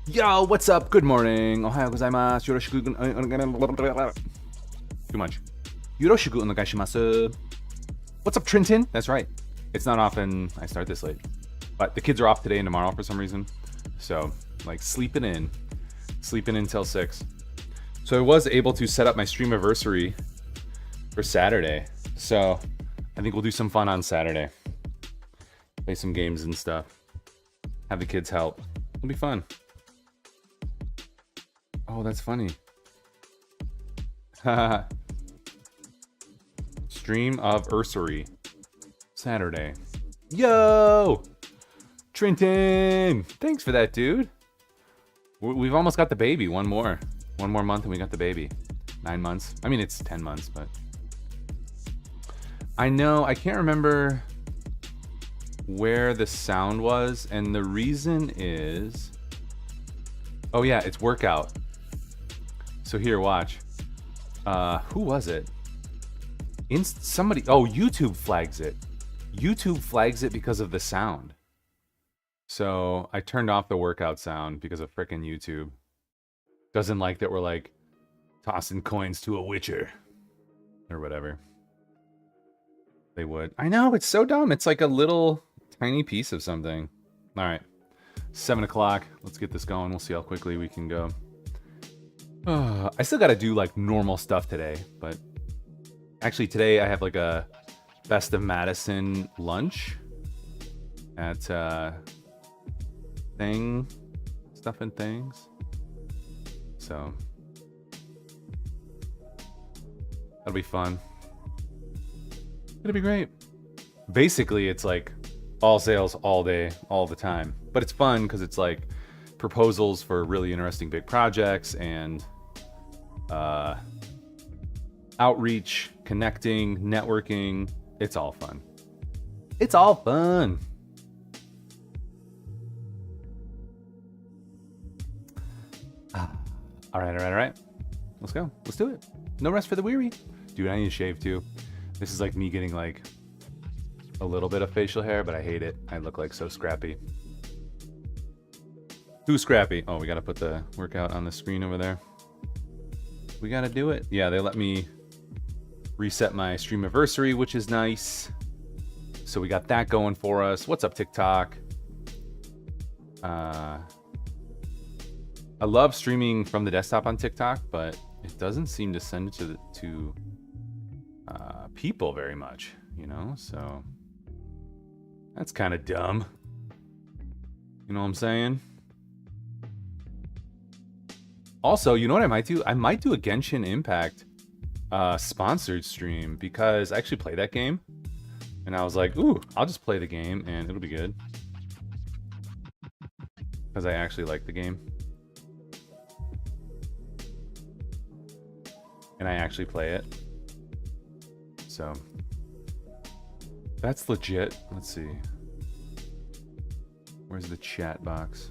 Yo, what's up? Good morning. Ohayou gozaimasu. Yoroshiku. Too much. Yoroshiku onegaishimasu. What's up, Trenton? That's right. It's not often I start this late. But the kids are off today and tomorrow for some reason. So, like, sleeping in till 6. So I was able to set up my streamiversary for Saturday. So I think we'll do some fun on Saturday. Play some games and stuff. Have the kids help. It'll be fun. Oh, that's funny. Stream of Ursery. Saturday. Yo! Trenton! Thanks for that, dude. We've almost got the baby. One more month and we got the baby. 9 months. I mean, it's 10 months, but... I know, I can't remember where the sound was, and the reason is... Oh yeah, it's workout. So here, watch. Who was it? Somebody... Oh, YouTube flags it. YouTube flags it because of the sound. So I turned off the workout sound because of frickin' YouTube. Doesn't like that we're like tossing coins to a witcher. Or whatever. They would. I know, it's so dumb. It's like a little tiny piece of something. Alright. 7 o'clock. Let's get this going. We'll see how quickly we can go. I still gotta do like normal stuff today, but actually today I have like a Best of Madison lunch at Stuff and Things. So that'll be fun. It'll be great. Basically, it's like all sales all day, all the time. But it's fun because it's like proposals for really interesting big projects and outreach, connecting, networking. It's all fun. It's all fun. All right. Let's go. Let's do it. No rest for the weary. Dude, I need to shave too. This is like me getting like a little bit of facial hair, but I hate it. I look like so scrappy. Too scrappy. Oh, we got to put the workout on the screen over there. We got to do it. Yeah, they let me reset my streamiversary, which is nice. So we got that going for us. What's up, TikTok? I love streaming from the desktop on TikTok, but it doesn't seem to send it to people very much, you know? So that's kind of dumb. You know what I'm saying? Also, you know what I might do? I might do a Genshin Impact sponsored stream because I actually play that game. And I was like, ooh, I'll just play the game and it'll be good. Because I actually like the game. And I actually play it. So that's legit. Let's see. Where's the chat box?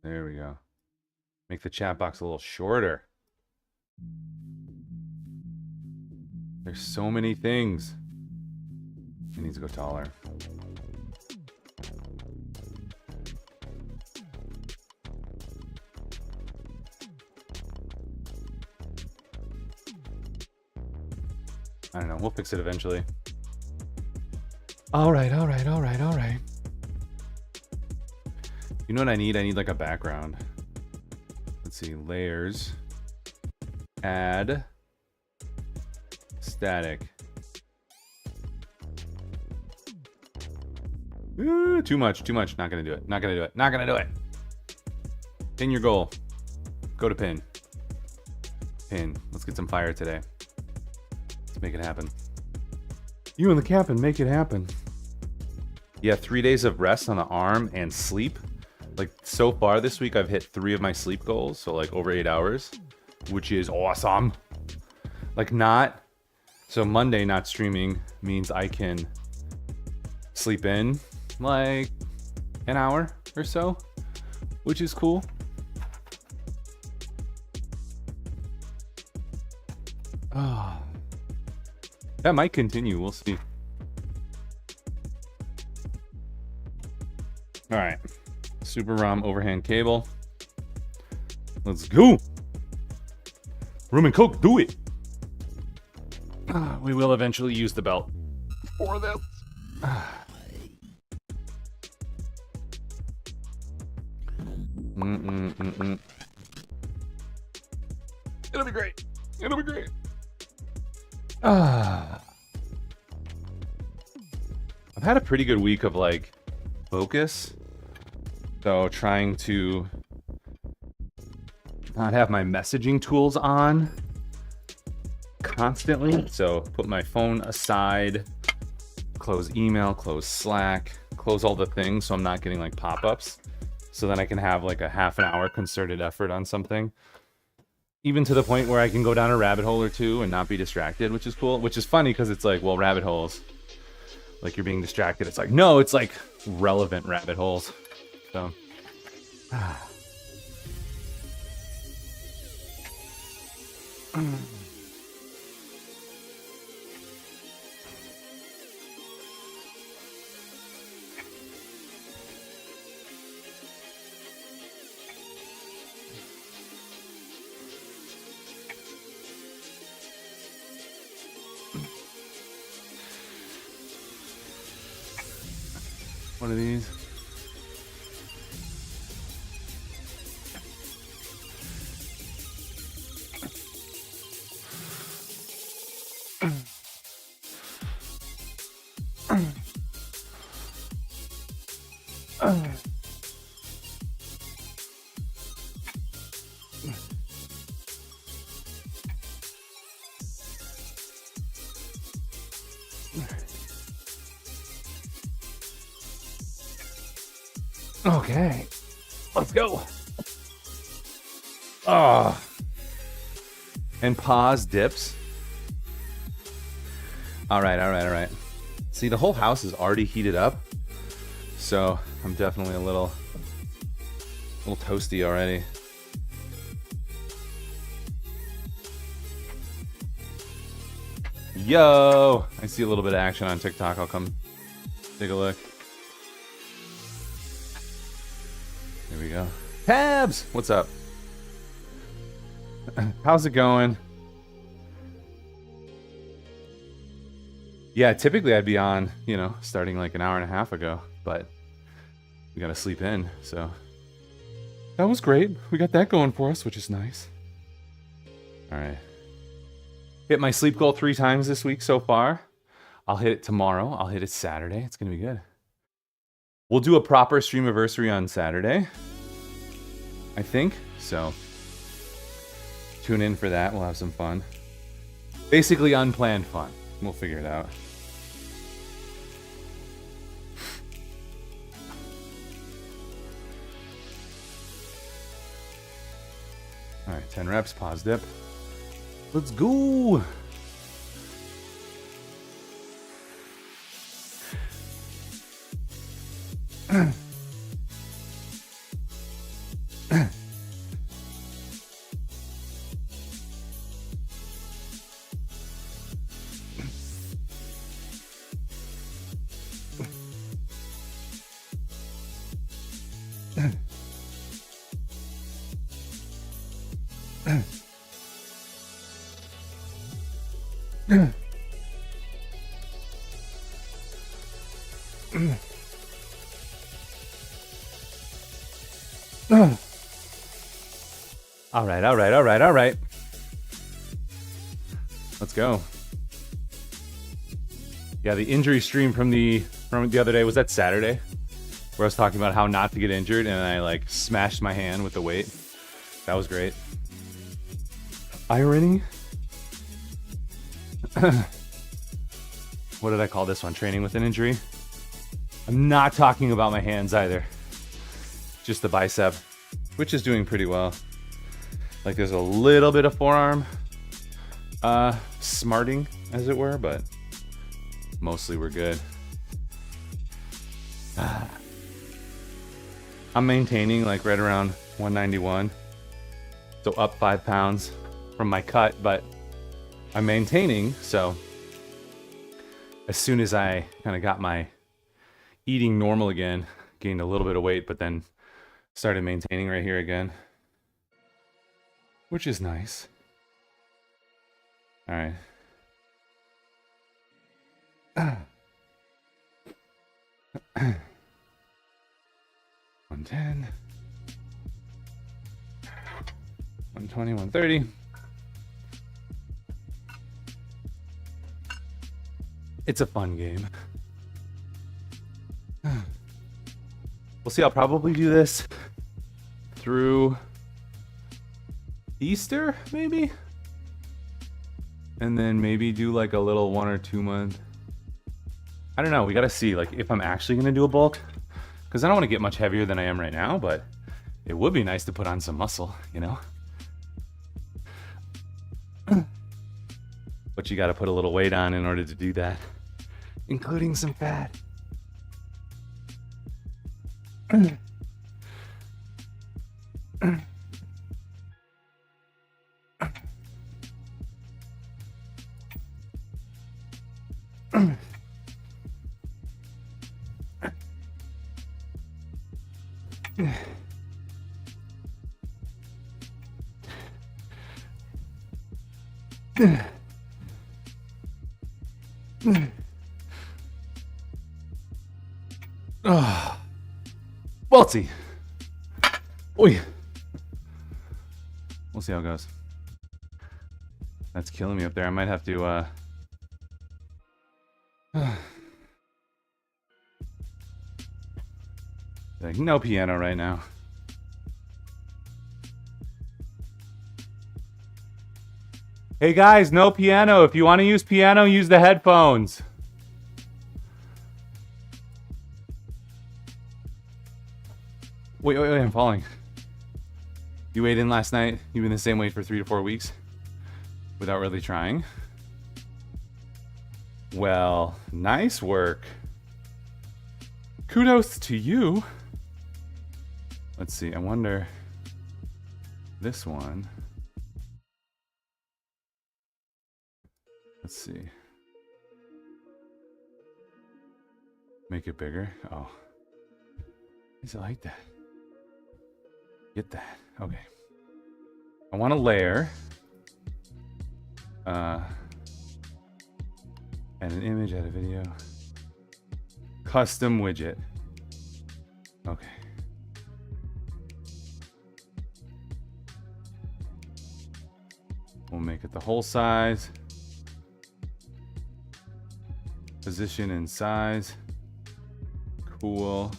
There we go. Make the chat box a little shorter. There's so many things. It needs to go taller. I don't know. We'll fix it eventually. All right. You know what I need? I need like a background. Let's see. Layers. Add. Static. Ooh, too much. Not gonna do it. Pin your goal. Go to pin. Let's get some fire today. Let's make it happen. You and the captain make it happen. Yeah, 3 days of rest on the arm and sleep. Like, so far this week, I've hit 3 of my sleep goals. So, like, over 8 hours. Which is awesome. Like, not... So, Monday not streaming means I can sleep in, like, an hour or so. Which is cool. Oh. That might continue. We'll see. All right. Super ROM overhand cable. Let's go. Rum and Coke, do it. We will eventually use the belt for this. It'll be great. It'll be great. I've had a pretty good week of like focus. So trying to not have my messaging tools on constantly. So put my phone aside, close email, close Slack, close all the things so I'm not getting like pop-ups. So then I can have like a half an hour concerted effort on something. Even to the point where I can go down a rabbit hole or two and not be distracted, which is cool. Which is funny because it's like, well, rabbit holes, like you're being distracted. It's like, no, it's like relevant rabbit holes. So. One of these. Okay, let's go. And pause dips. All right. See, the whole house is already heated up, so I'm definitely a little toasty already. Yo, I see a little bit of action on TikTok. I'll come take a look. There we go. Tabs, what's up? How's it going? Yeah, typically I'd be on, starting like an hour and a half ago, but we gotta sleep in, so that was great. We got that going for us, which is nice. All right. Hit my sleep goal 3 times this week so far. I'll hit it tomorrow. I'll hit it Saturday. It's gonna be good. We'll do a proper streamiversary on Saturday, I think. So tune in for that. We'll have some fun. Basically unplanned fun. We'll figure it out. All right, 10 reps, pause dip. Let's go. All right. Let's go. Yeah, the injury stream from the other day, was that Saturday? Where I was talking about how not to get injured and I like smashed my hand with the weight. That was great. Irony? What did I call this one? Training with an injury? I'm not talking about my hands either. Just the bicep, which is doing pretty well. Like there's a little bit of forearm smarting, as it were, but mostly we're good. I'm maintaining like right around 191. So up 5 pounds from my cut, but I'm maintaining, so as soon as I kind of got my eating normal again, gained a little bit of weight, but then started maintaining right here again, which is nice. All right. 110, 120, 130. It's a fun game. We'll see. I'll probably do this through Easter, maybe, and then maybe do like a little 1 or 2 month. I don't know. We gotta see, like, if I'm actually gonna do a bulk, because I don't want to get much heavier than I am right now, but it would be nice to put on some muscle, you know. But you gotta put a little weight on in order to do that, including some fat. Balty. Oi. We'll see how it goes. That's killing me up there. I might have to like, no piano right now. Hey guys, no piano. If you want to use piano, use the headphones. Wait, I'm falling. You weighed in last night. You've been the same weight for 3 to 4 weeks without really trying. Well, nice work. Kudos to you. Let's see. I wonder. This one. Let's see. Make it bigger. Oh. Is it like that? Get that. Okay. I want to layer. Add an image, add a video. Custom widget. Okay. We'll make it the whole size. Position and size. Cool.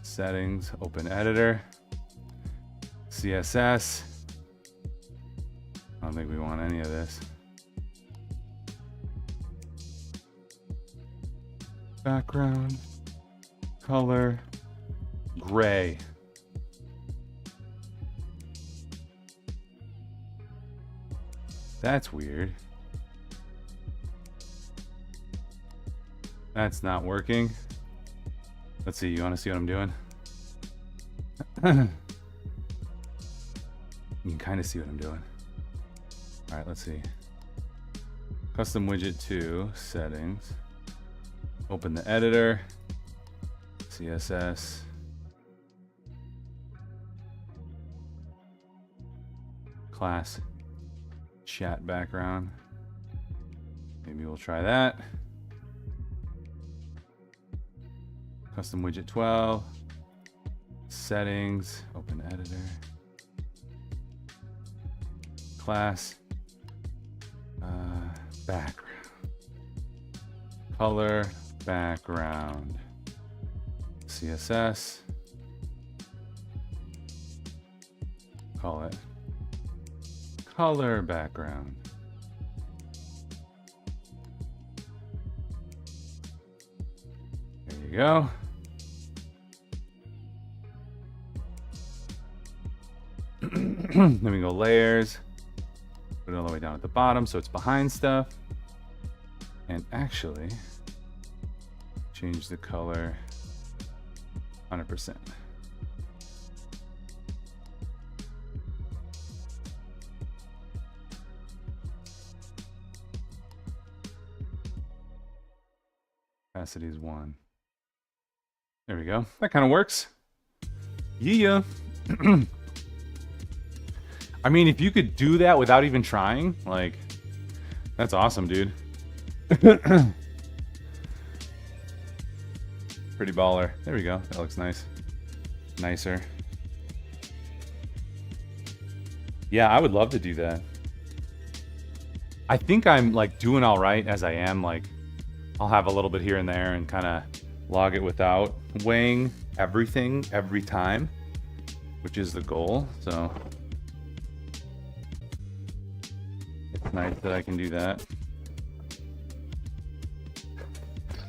Settings, open editor. CSS. I don't think we want any of this. Background, color, gray. That's weird. That's not working. Let's see, you want to see what I'm doing? You can kind of see what I'm doing. All right, let's see. Custom widget 2, settings. Open the editor. CSS. Class. Chat background. Maybe we'll try that. Custom widget 12. Settings. Open editor. Class. Background. Color. Background. CSS. Call it color background. There you go. Then we go layers. Put it all the way down at the bottom so it's behind stuff. And actually change the color 100%. Capacity is 1. There we go. That kind of works. Yeah. I mean, if you could do that without even trying, like, that's awesome, dude. Pretty baller. There we go. That looks nice. Nicer. Yeah, I would love to do that. I think I'm like doing all right as I am. Like, I'll have a little bit here and there and kind of log it without weighing everything every time, which is the goal. So it's nice that I can do that.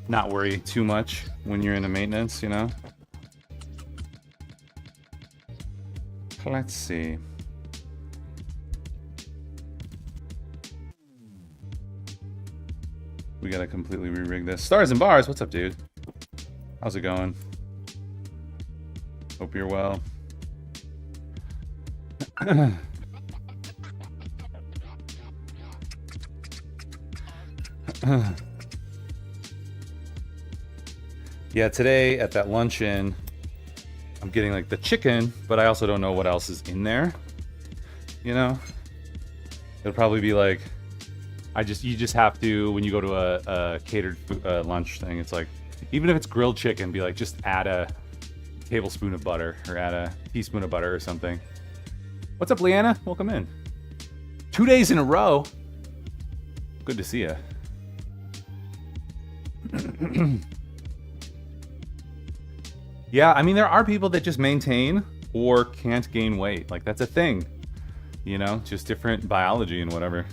Not worry too much when you're in a maintenance, you know? Let's see. We gotta completely re-rig this. Stars and Bars, what's up, dude? How's it going? Hope you're well. Yeah, today at that luncheon, I'm getting like the chicken, but I also don't know what else is in there. You know? It'll probably be like, you just have to, when you go to a catered lunch thing, it's like, even if it's grilled chicken, be like, just add a tablespoon of butter or add a teaspoon of butter or something. What's up, Leanna? Welcome in. 2 days in a row. Good to see you. Yeah, I mean, there are people that just maintain or can't gain weight. Like, that's a thing. You know, just different biology and whatever.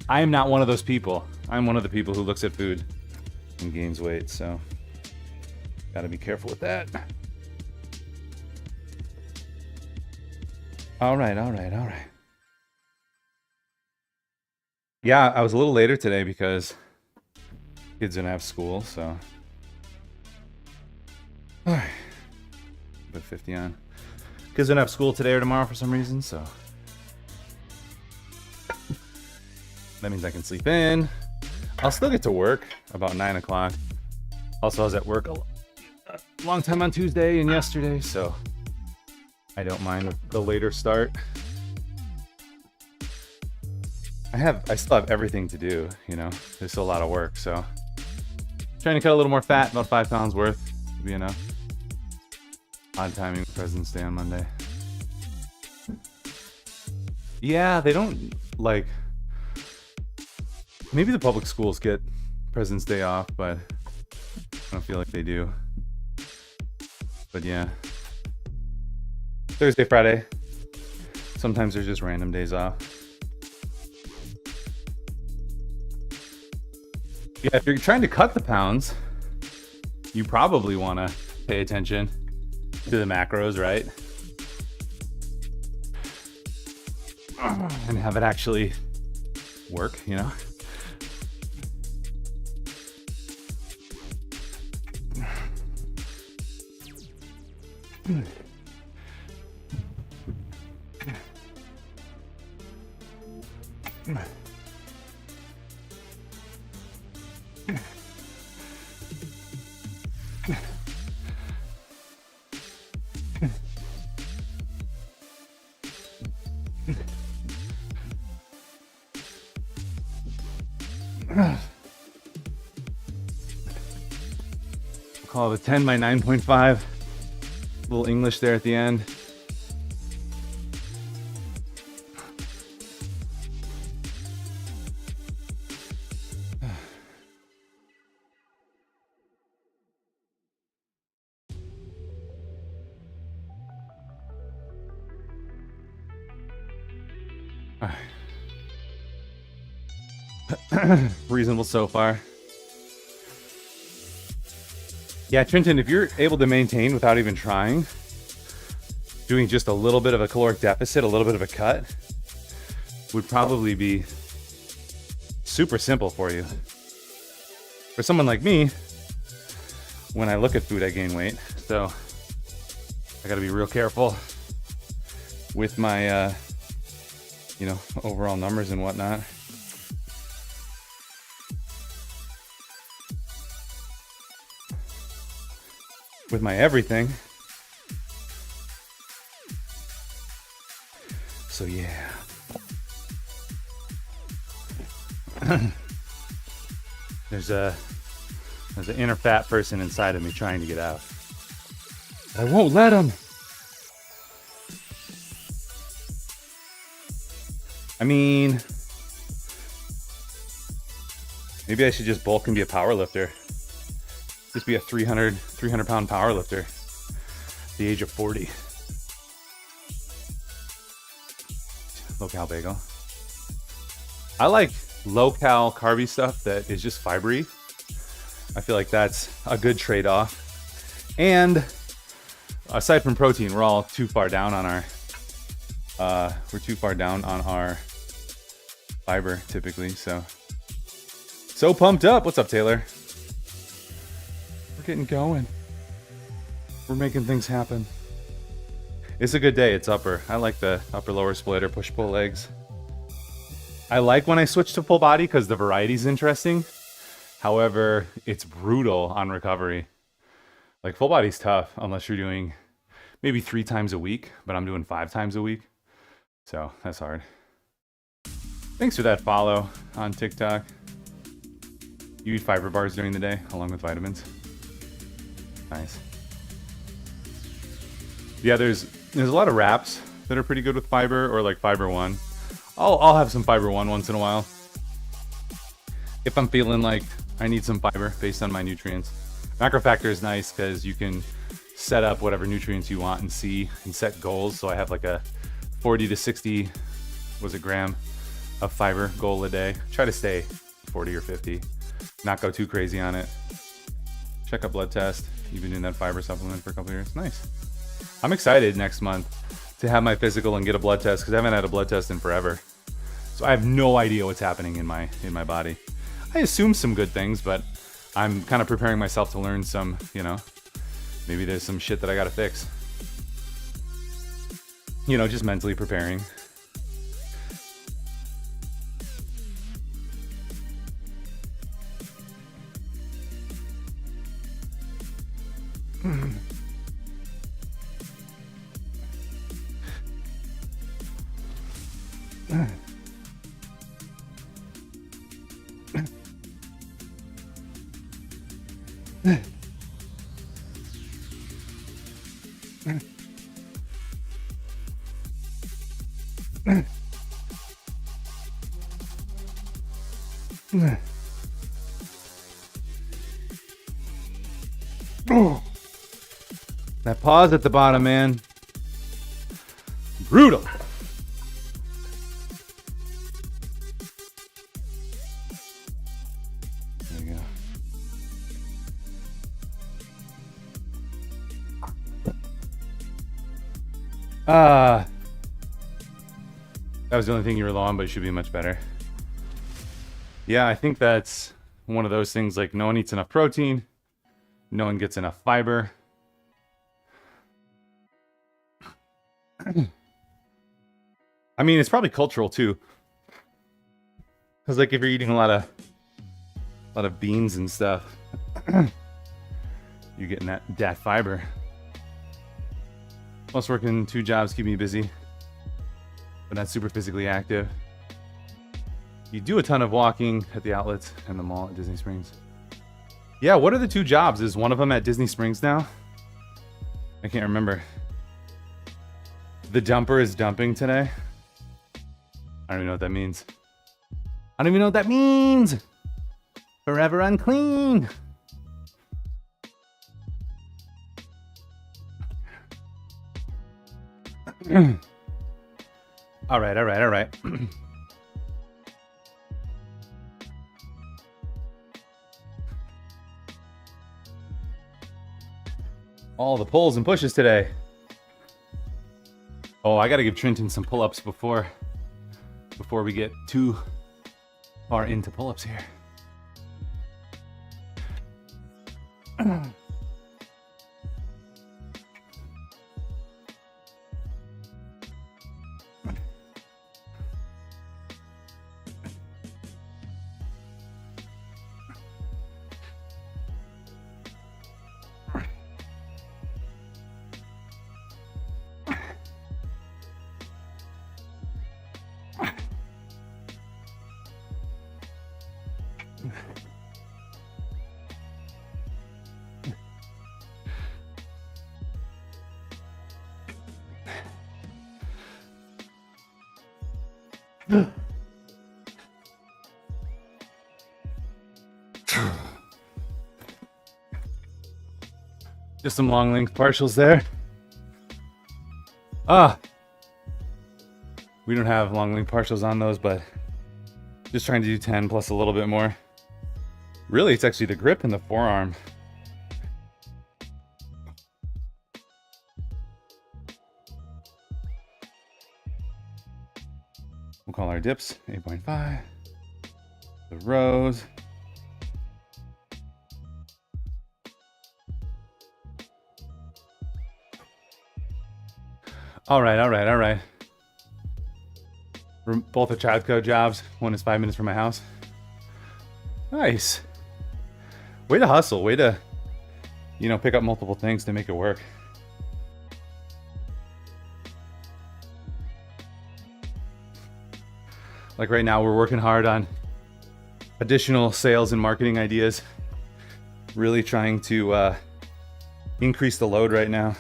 I am not one of those people. I'm one of the people who looks at food and gains weight, so gotta be careful with that. All right. Yeah, I was a little later today because kids didn't have school, so. All right. Put 50 on. Kids didn't have school today or tomorrow for some reason, so. That means I can sleep in. I'll still get to work about 9 o'clock. Also, I was at work a long time on Tuesday and yesterday, so I don't mind the later start. I still have everything to do, you know. There's still a lot of work, so trying to cut a little more fat, about 5 pounds worth, would be enough. Odd timing with President's Day on Monday. Yeah, they don't like. Maybe the public schools get President's Day off, but I don't feel like they do. But yeah. Thursday, Friday. Sometimes there's just random days off. Yeah, if you're trying to cut the pounds, you probably want to pay attention to the macros, right? And have it actually work, you know? Call it a 10 by 9.5. Little English there at the end. Reasonable so far. Yeah, Trenton, if you're able to maintain without even trying, doing just a little bit of a caloric deficit, a little bit of a cut, would probably be super simple for you. For someone like me, when I look at food, I gain weight. So I gotta be real careful with my, overall numbers and whatnot. With my everything. So yeah. There's an inner fat person inside of me trying to get out. I won't let him. I mean, maybe I should just bulk and be a power lifter. Just be a 300 pound power lifter at the age of 40. Low cal bagel. I like low cal carby stuff that is just fibery. I feel like that's a good trade off. And aside from protein, we're all too far down on our fiber typically. So pumped up. What's up, Taylor? We're getting going. We're making things happen. It's a good day. It's upper. I like the upper lower splitter push pull legs. I like when I switch to full body because the variety is interesting. However, it's brutal on recovery. Like full body's tough unless you're doing maybe 3 times a week, but I'm doing 5 times a week. So that's hard. Thanks for that follow on TikTok. You eat fiber bars during the day along with vitamins. Nice. Yeah, there's a lot of wraps that are pretty good with fiber, or like Fiber One. I'll have some Fiber One once in a while if I'm feeling like I need some fiber based on my nutrients. Macrofactor is nice because you can set up whatever nutrients you want and set goals. So I have like a 40 to 60 gram of fiber goal a day. Try to stay 40 or 50, not go too crazy on it. Check a blood test. You've been doing that fiber supplement for a couple of years. Nice. I'm excited next month to have my physical and get a blood test because I haven't had a blood test in forever. So I have no idea what's happening in my body. I assume some good things, but I'm kind of preparing myself to learn some, maybe there's some shit that I gotta fix. Just mentally preparing. That pause at the bottom, man. Brutal. There you go. That was the only thing you were low on, but it should be much better. Yeah, I think that's one of those things, like no one eats enough protein, no one gets enough fiber. I mean, it's probably cultural too. Because like if you're eating a lot of beans and stuff, you're getting that fiber. Plus working 2 jobs keep me busy, but not super physically active. You do a ton of walking at the outlets and the mall at Disney Springs. Yeah, what are the 2 jobs? Is one of them at Disney Springs now? I can't remember. The dumper is dumping today. I don't even know what that means. I don't even know what that means. Forever unclean. All right, all right, all right. All the pulls and pushes today. Oh, I gotta give Trenton some pull-ups before we get too far into pull-ups here. Just some long length partials there. We don't have long length partials on those, but just trying to do 10 plus a little bit more. Really, it's actually the grip in the forearm. We'll call our dips 8.5. The rows. All right, all right, all right. Both are Chadco jobs. One is 5 minutes from my house. Nice. Way to hustle. Way to, pick up multiple things to make it work. Like right now, we're working hard on additional sales and marketing ideas. Really trying to increase the load right now.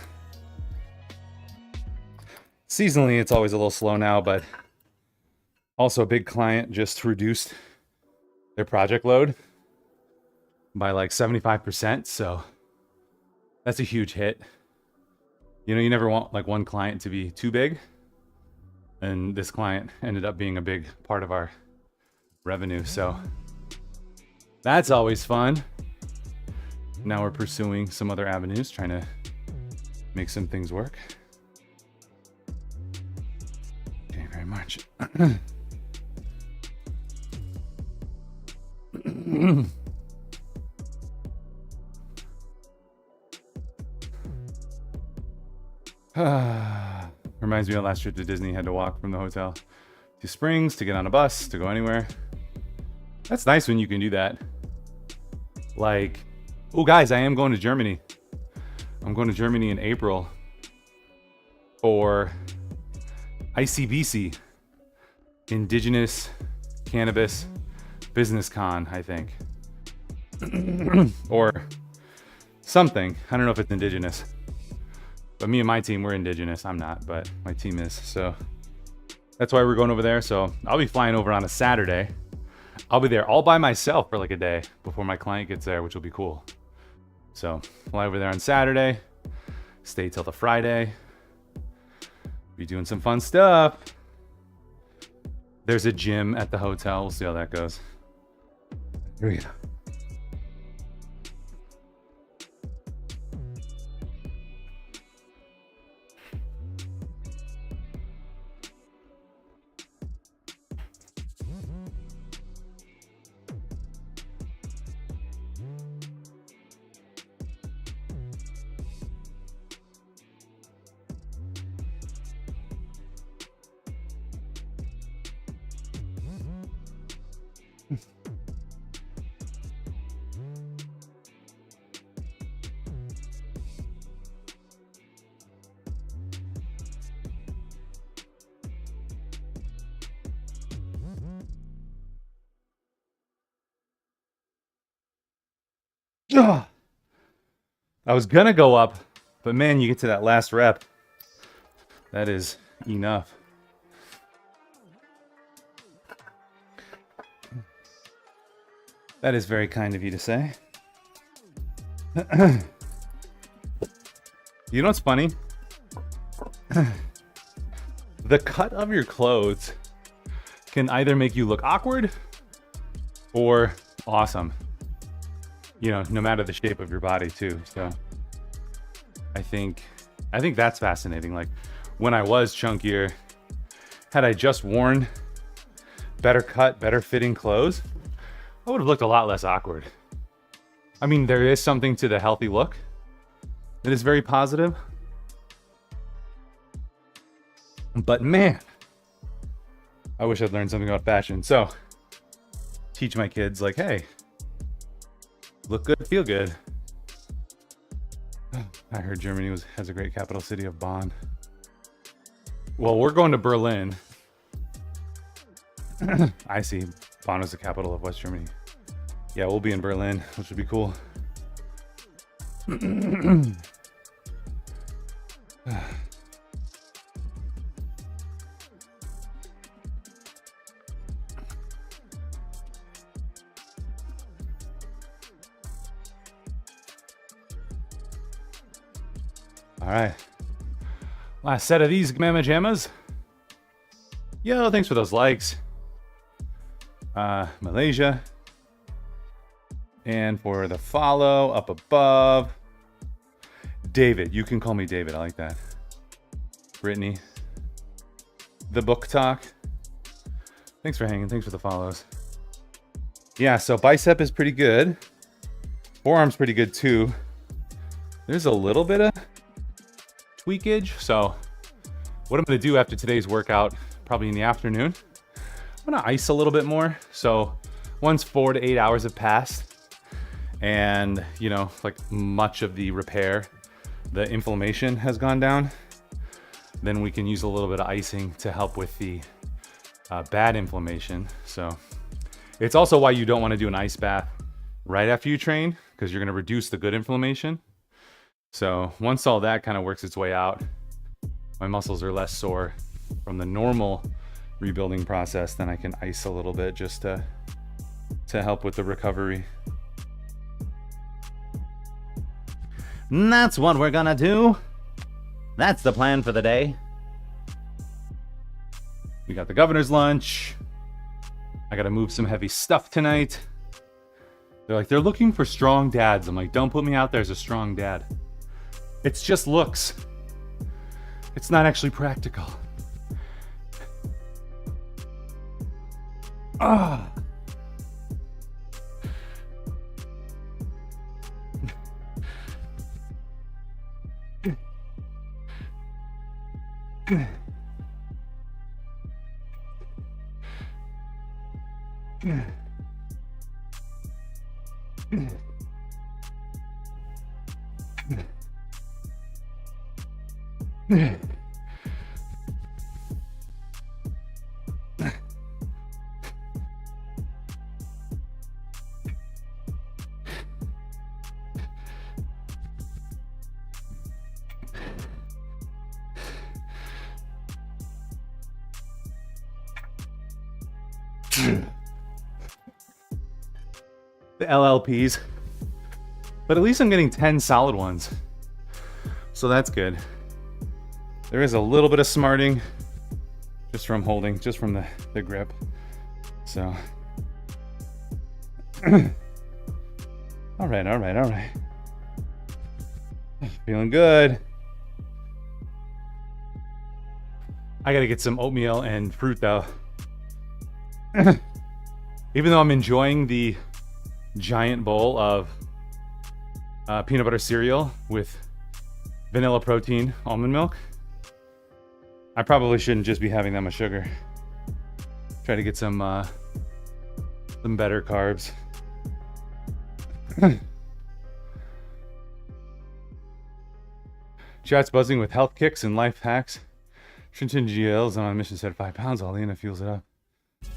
Seasonally, it's always a little slow now, but also a big client just reduced their project load by like 75%. So that's a huge hit. You never want like one client to be too big. And this client ended up being a big part of our revenue. So that's always fun. Now we're pursuing some other avenues, trying to make some things work. Okay, very much. Reminds me of last trip to Disney. Had to walk from the hotel to Springs to get on a bus to go anywhere. That's nice when you can do that. Like, oh guys, I am going to Germany. I'm going to Germany in April for ICBC, Indigenous Cannabis Business Con, I think. Or something. I don't know if it's indigenous. But me and my team, we're indigenous. I'm not, but my team is. So that's why we're going over there. So I'll be flying over on a Saturday. I'll be there all by myself for like a day before my client gets there, which will be cool. So fly over there on Saturday, stay till the Friday. Be doing some fun stuff. There's a gym at the hotel. We'll see how that goes. Here we go. Ugh. I was gonna go up, but man, you get to that last rep. That is enough. That is very kind of you to say. You know what's funny? the cut of your clothes can either make you look awkward or awesome. You know, no matter the shape of your body too. So I think that's fascinating. Like when I was chunkier, had I just worn better cut, better fitting clothes, I would have looked a lot less awkward. I mean, there is something to the healthy look that is very positive. But man, I wish I'd learned something about fashion. So teach my kids like, hey, look good, feel good. I heard Germany has a great capital city of Bonn. Well, we're going to Berlin. I see. Bonn is the capital of West Germany. Yeah, we'll be in Berlin, which would be cool. All right. Last set of these Mama Jammas. Yo, thanks for those likes. Malaysia. And for the follow up above. David. You can call me David. I like that. Brittany. The Book Talk. Thanks for hanging. Thanks for the follows. Yeah, so bicep is pretty good. Forearm's pretty good too. There's a little bit of tweakage. So what I'm going to do after today's workout, probably in the afternoon, I'm going to ice a little bit more. So once 4 to 8 hours have passed and, you know, like much of the repair, the inflammation has gone down, then we can use a little bit of icing to help with the bad inflammation. So it's also why you don't want to do an ice bath right after you train, because you're going to reduce the good inflammation. So once all that kind of works its way out, my muscles are less sore from the normal rebuilding process, then I can ice a little bit just to help with the recovery. And that's what we're gonna do. That's the plan for the day. We got the governor's lunch. I gotta move some heavy stuff tonight. They're looking for strong dads. I'm like, don't put me out there as a strong dad. It's just looks. It's not actually practical. Ah. The LLPs, but at least I'm getting 10 solid ones, so that's good. There is a little bit of smarting just from holding, just from the grip. So all right. Feeling good. I gotta get some oatmeal and fruit though. Even though I'm enjoying the giant bowl of peanut butter cereal with vanilla protein almond milk, I probably shouldn't just be having that much sugar. Try to get some better carbs. Chat's buzzing with health kicks and life hacks. Trenton GL's on a mission, said 5 pounds. All in, it fuels it up.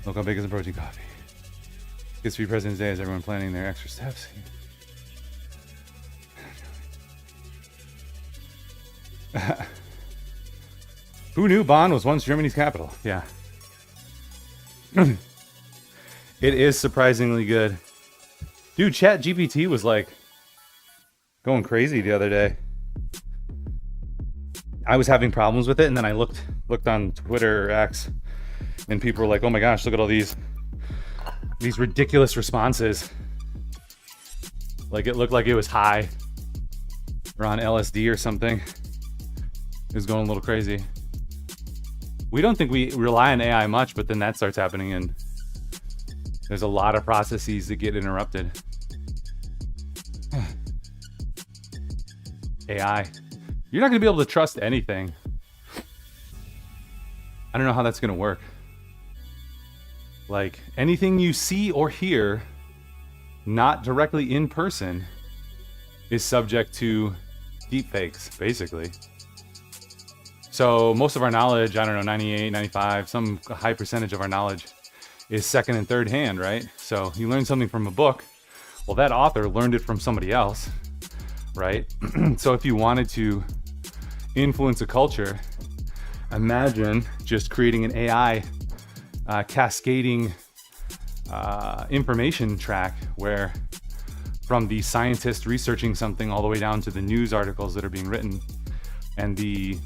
Look how big is a protein coffee. It's to be President's Day. Is everyone planning their extra steps? Who knew Bonn was once Germany's capital? Yeah. It is surprisingly good. Dude, ChatGPT was like going crazy the other day. I was having problems with it, and then I looked on Twitter or X, and people were like, "Oh my gosh, look at all these ridiculous responses." Like it looked like it was high or on LSD or something. It was going a little crazy. We don't think we rely on AI much, but then that starts happening, and there's a lot of processes that get interrupted. AI. You're not going to be able to trust anything. I don't know how that's going to work. Like anything you see or hear, not directly in person, is subject to deepfakes, basically. So most of our knowledge, I don't know, 98, 95, some high percentage of our knowledge is second and third hand, right? So you learn something from a book. Well, that author learned it from somebody else, right? So if you wanted to influence a culture, imagine just creating an AI cascading information track where from the scientist researching something all the way down to the news articles that are being written and the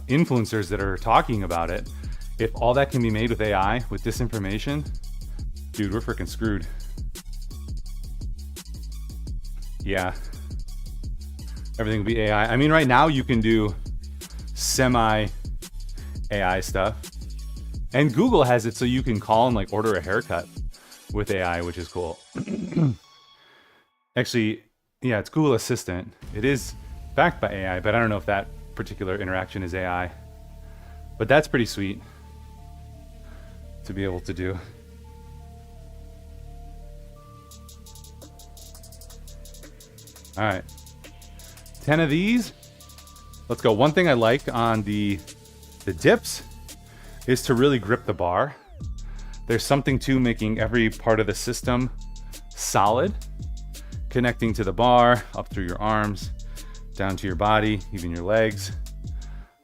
influencers that are talking about it. If all that can be made with AI, with this information, dude, we're freaking screwed. Yeah. Everything will be AI. I mean, right now you can do semi-AI stuff. And Google has it so you can call and like order a haircut with AI, which is cool. Actually, yeah, it's Google Assistant. It is backed by AI, but I don't know if that particular interaction is AI. But that's pretty sweet to be able to do. All right, 10 of these. Let's go. One thing I like on the dips is to really grip the bar. There's something to making every part of the system solid, connecting to the bar, up through your arms, down to your body, even your legs.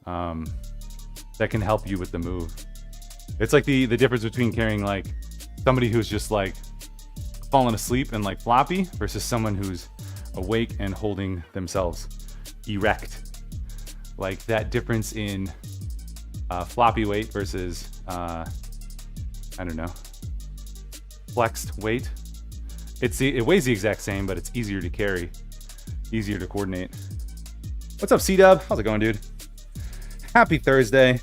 That can help you with the move. It's like the difference between carrying like somebody who's just like falling asleep and like floppy versus someone who's awake and holding themselves erect. Like that difference in floppy weight versus I don't know, flexed weight. It weighs the exact same, but it's easier to carry, easier to coordinate. What's up, C-Dub? How's it going, dude? Happy Thursday.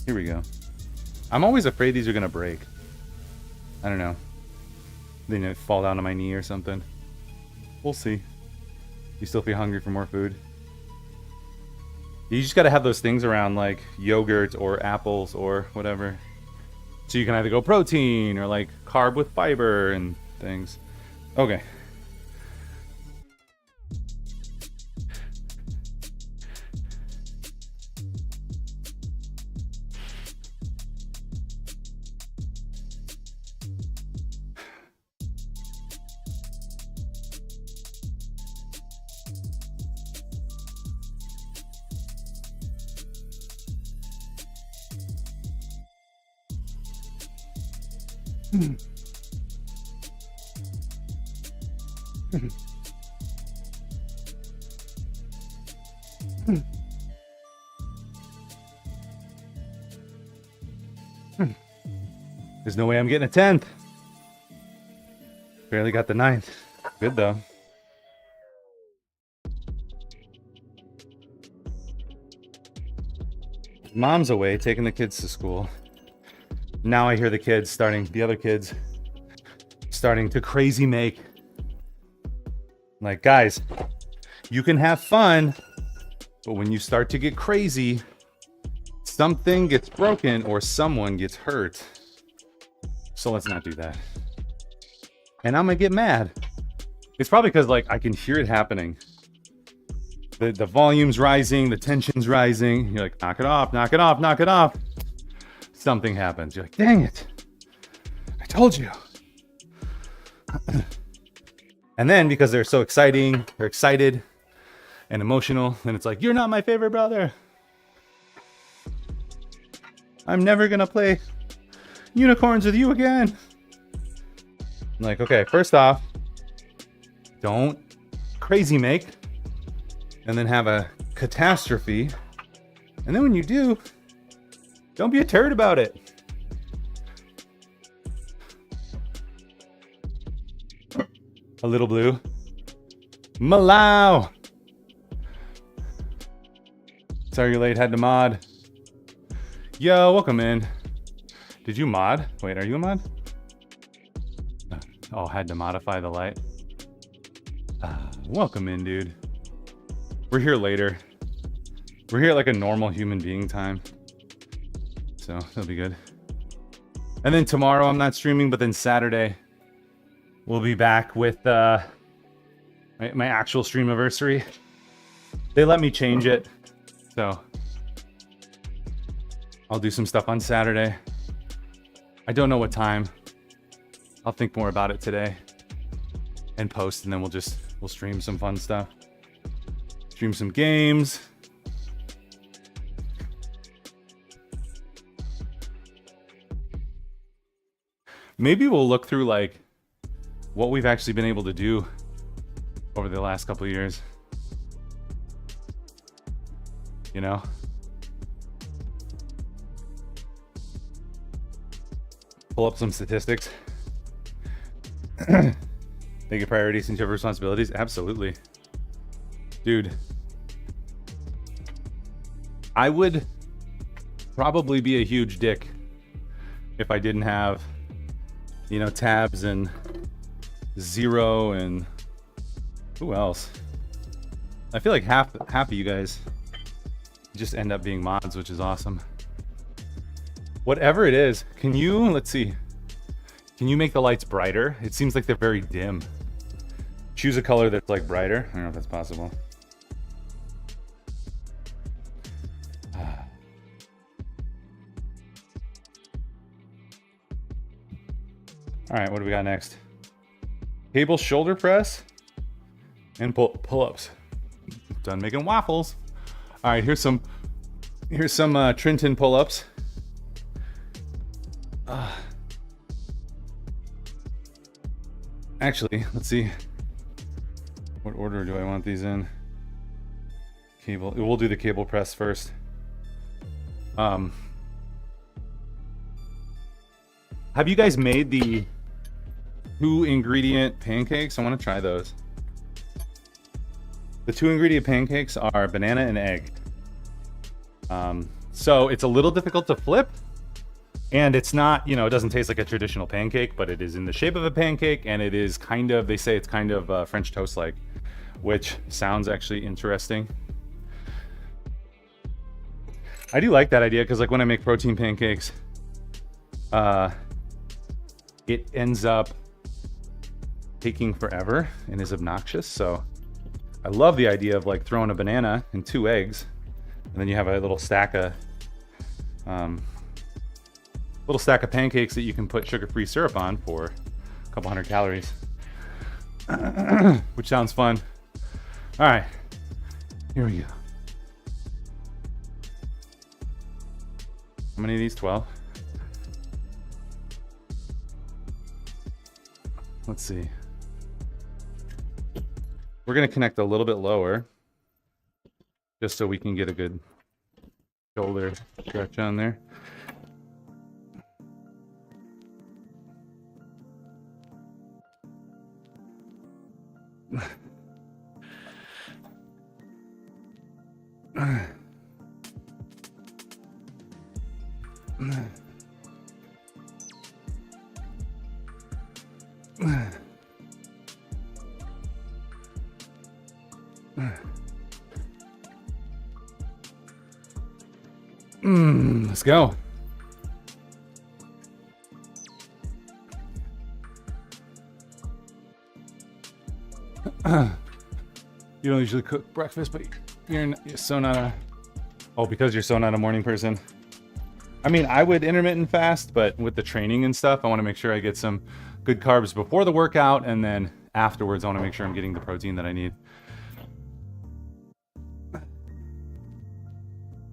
Here we go. I'm always afraid these are gonna break. I don't know. They might fall down on my knee or something. We'll see. You still feel hungry for more food? You just gotta have those things around like yogurt or apples or whatever. So you can either go protein or like carb with fiber and things. Okay. There's no way I'm getting a 10th. Barely got the 9th. Good though. Mom's away taking the kids to school. Now I hear the other kids starting to crazy make. Like, guys, you can have fun, but when you start to get crazy, something gets broken or someone gets hurt. So let's not do that. And I'm gonna get mad. It's probably because like I can hear it happening. The volume's rising, the tension's rising. You're like, knock it off, knock it off, knock it off. Something happens. You're like, dang it. I told you. And then because they're so exciting, they're excited and emotional, then it's like, you're not my favorite brother. I'm never gonna play unicorns with you again. I'm like, okay, first off, don't crazy make and then have a catastrophe. And then when you do, don't be a turd about it. A little blue. Malau. Sorry you're late, had to mod. Yo, welcome in. Did you mod? Wait, are you a mod? Oh, had to modify the light. Welcome in, dude. We're here later. We're here at like a normal human being time. So that'll be good. And then tomorrow I'm not streaming, but then Saturday we'll be back with my actual stream anniversary. They let me change it. So I'll do some stuff on Saturday. I don't know what time. I'll think more about it today and post, and then we'll stream some fun stuff. Stream some games. Maybe we'll look through like what we've actually been able to do over the last couple of years. You know? Pull up some statistics. Make it priorities since you have responsibilities. Absolutely. Dude. I would probably be a huge dick if I didn't have, you know, Tabs and Zero and who else? I feel like half of you guys just end up being mods, which is awesome. Whatever it is, can you, let's see, can you make the lights brighter? It seems like they're very dim. Choose a color that's like brighter. I don't know if that's possible. All right, what do we got next? Cable shoulder press and pull-ups. Done making waffles. All right, here's some Trenton pull-ups. Actually, let's see. What order do I want these in? Cable. We'll do the cable press first. Have you guys made the 2-ingredient pancakes? I want to try those. The 2-ingredient pancakes are banana and egg. So it's a little difficult to flip, and it's not, you know, it doesn't taste like a traditional pancake, but it is in the shape of a pancake, and it is kind of, they say it's kind of French toast-like, which sounds actually interesting. I do like that idea because, like, when I make protein pancakes, it ends up taking forever and is obnoxious. So I love the idea of like throwing a banana and 2 eggs, and then you have a little stack of pancakes that you can put sugar-free syrup on for a couple hundred calories, which sounds fun. All right, here we go. How many of these? 12. Let's see. We're going to connect a little bit lower just so we can get a good shoulder stretch on there. Let's go. You don't usually cook breakfast, but you're so not a... Oh, because you're so not a morning person. I mean, I would intermittent fast, but with the training and stuff, I want to make sure I get some good carbs before the workout, and then afterwards, I want to make sure I'm getting the protein that I need.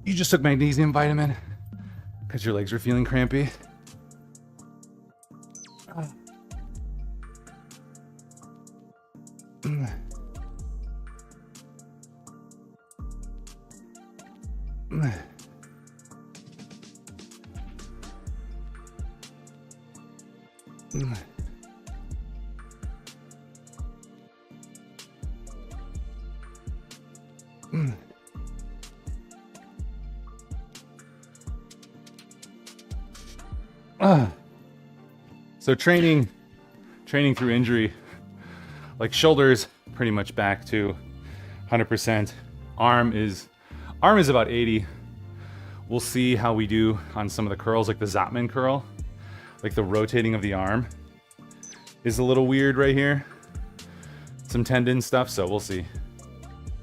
You just took magnesium vitamin because your legs were feeling crampy. So training through injury, like shoulders pretty much back to 100%. Arm is about 80. We'll see how we do on some of the curls, like the Zotman curl. Like the rotating of the arm is a little weird right here. Some tendon stuff, so we'll see.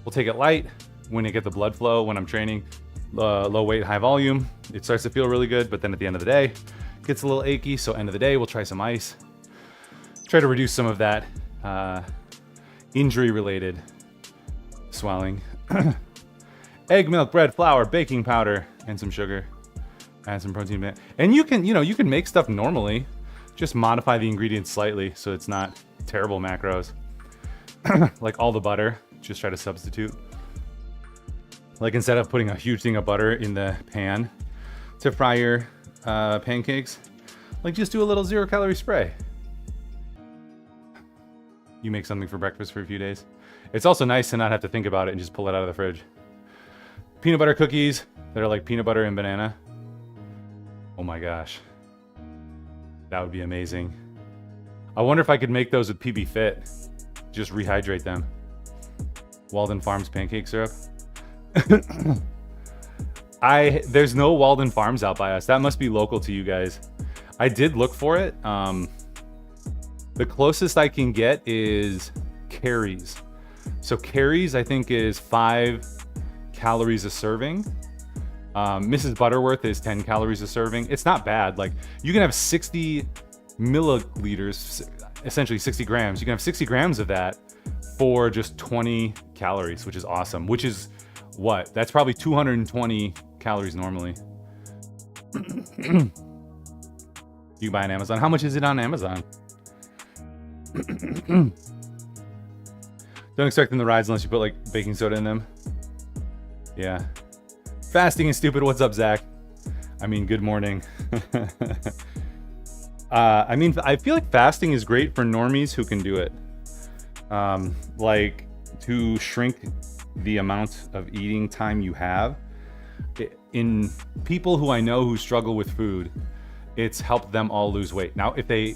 We'll take it light when you get the blood flow when I'm training. Low weight, high volume. It starts to feel really good, but then at the end of the day, it gets a little achy. So end of the day, we'll try some ice. Try to reduce some of that injury-related swelling. Egg, milk, bread, flour, baking powder, and some sugar. Add some protein. And you can make stuff normally. Just modify the ingredients slightly so it's not terrible macros. Like all the butter, just try to substitute. Like instead of putting a huge thing of butter in the pan to fry your pancakes, like just do a little 0-calorie spray. You make something for breakfast for a few days. It's also nice to not have to think about it and just pull it out of the fridge. Peanut butter cookies that are like peanut butter and banana. Oh my gosh. That would be amazing. I wonder if I could make those with PB Fit. Just rehydrate them. Walden Farms pancake syrup. There's no Walden Farms out by us. That must be local to you guys. I did look for it. The closest I can get is Carrie's. So Carrie's, I think, is 5 calories a serving. Mrs. Butterworth is 10 calories a serving. It's not bad. Like, you can have 60 milliliters, essentially 60 grams. You can have 60 grams of that for just 20 calories, which is awesome. Which is what? That's probably 220 calories normally. You can buy on Amazon. How much is it on Amazon? Don't expect them to rise unless you put like baking soda in them. Yeah. Fasting is stupid. What's up, Zach? I mean, good morning. I mean, I feel like fasting is great for normies who can do it. Like to shrink the amount of eating time you have. In people who I know who struggle with food, it's helped them all lose weight. Now, if they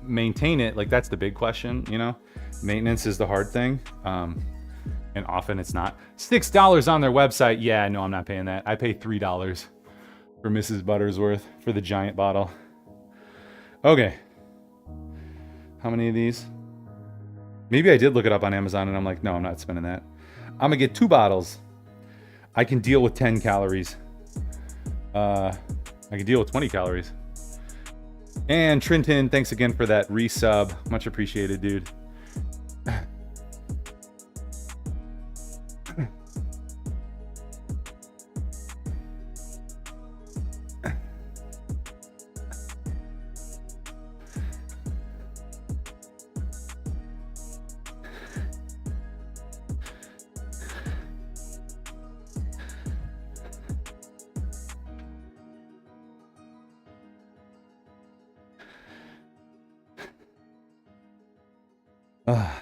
maintain it, like that's the big question, you know? Maintenance is the hard thing. And often it's not. $6 on their website. Yeah, no, I'm not paying that. I pay $3 for Mrs. Buttersworth for the giant bottle. Okay. How many of these? Maybe I did look it up on Amazon and I'm like, no, I'm not spending that. I'm gonna get 2 bottles. I can deal with 10 calories. I can deal with 20 calories. And Trenton, thanks again for that resub. Much appreciated, dude.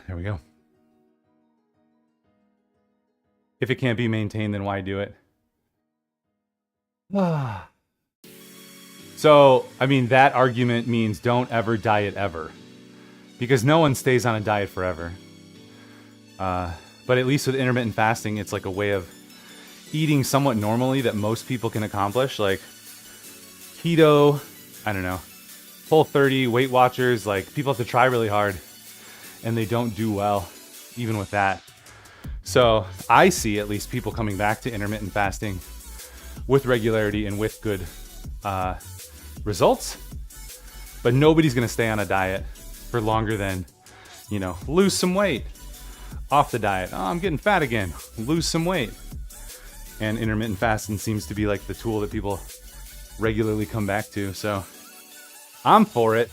There we go. If it can't be maintained, then why do it? So, I mean, that argument means don't ever diet ever. Because no one stays on a diet forever. But at least with intermittent fasting, it's like a way of eating somewhat normally that most people can accomplish. Like keto, I don't know, Whole30, Weight Watchers, like people have to try really hard. And they don't do well, even with that. So I see at least people coming back to intermittent fasting with regularity and with good results. But nobody's gonna stay on a diet for longer than, you know, lose some weight. Off the diet. Oh, I'm getting fat again. Lose some weight. And intermittent fasting seems to be like the tool that people regularly come back to. So I'm for it.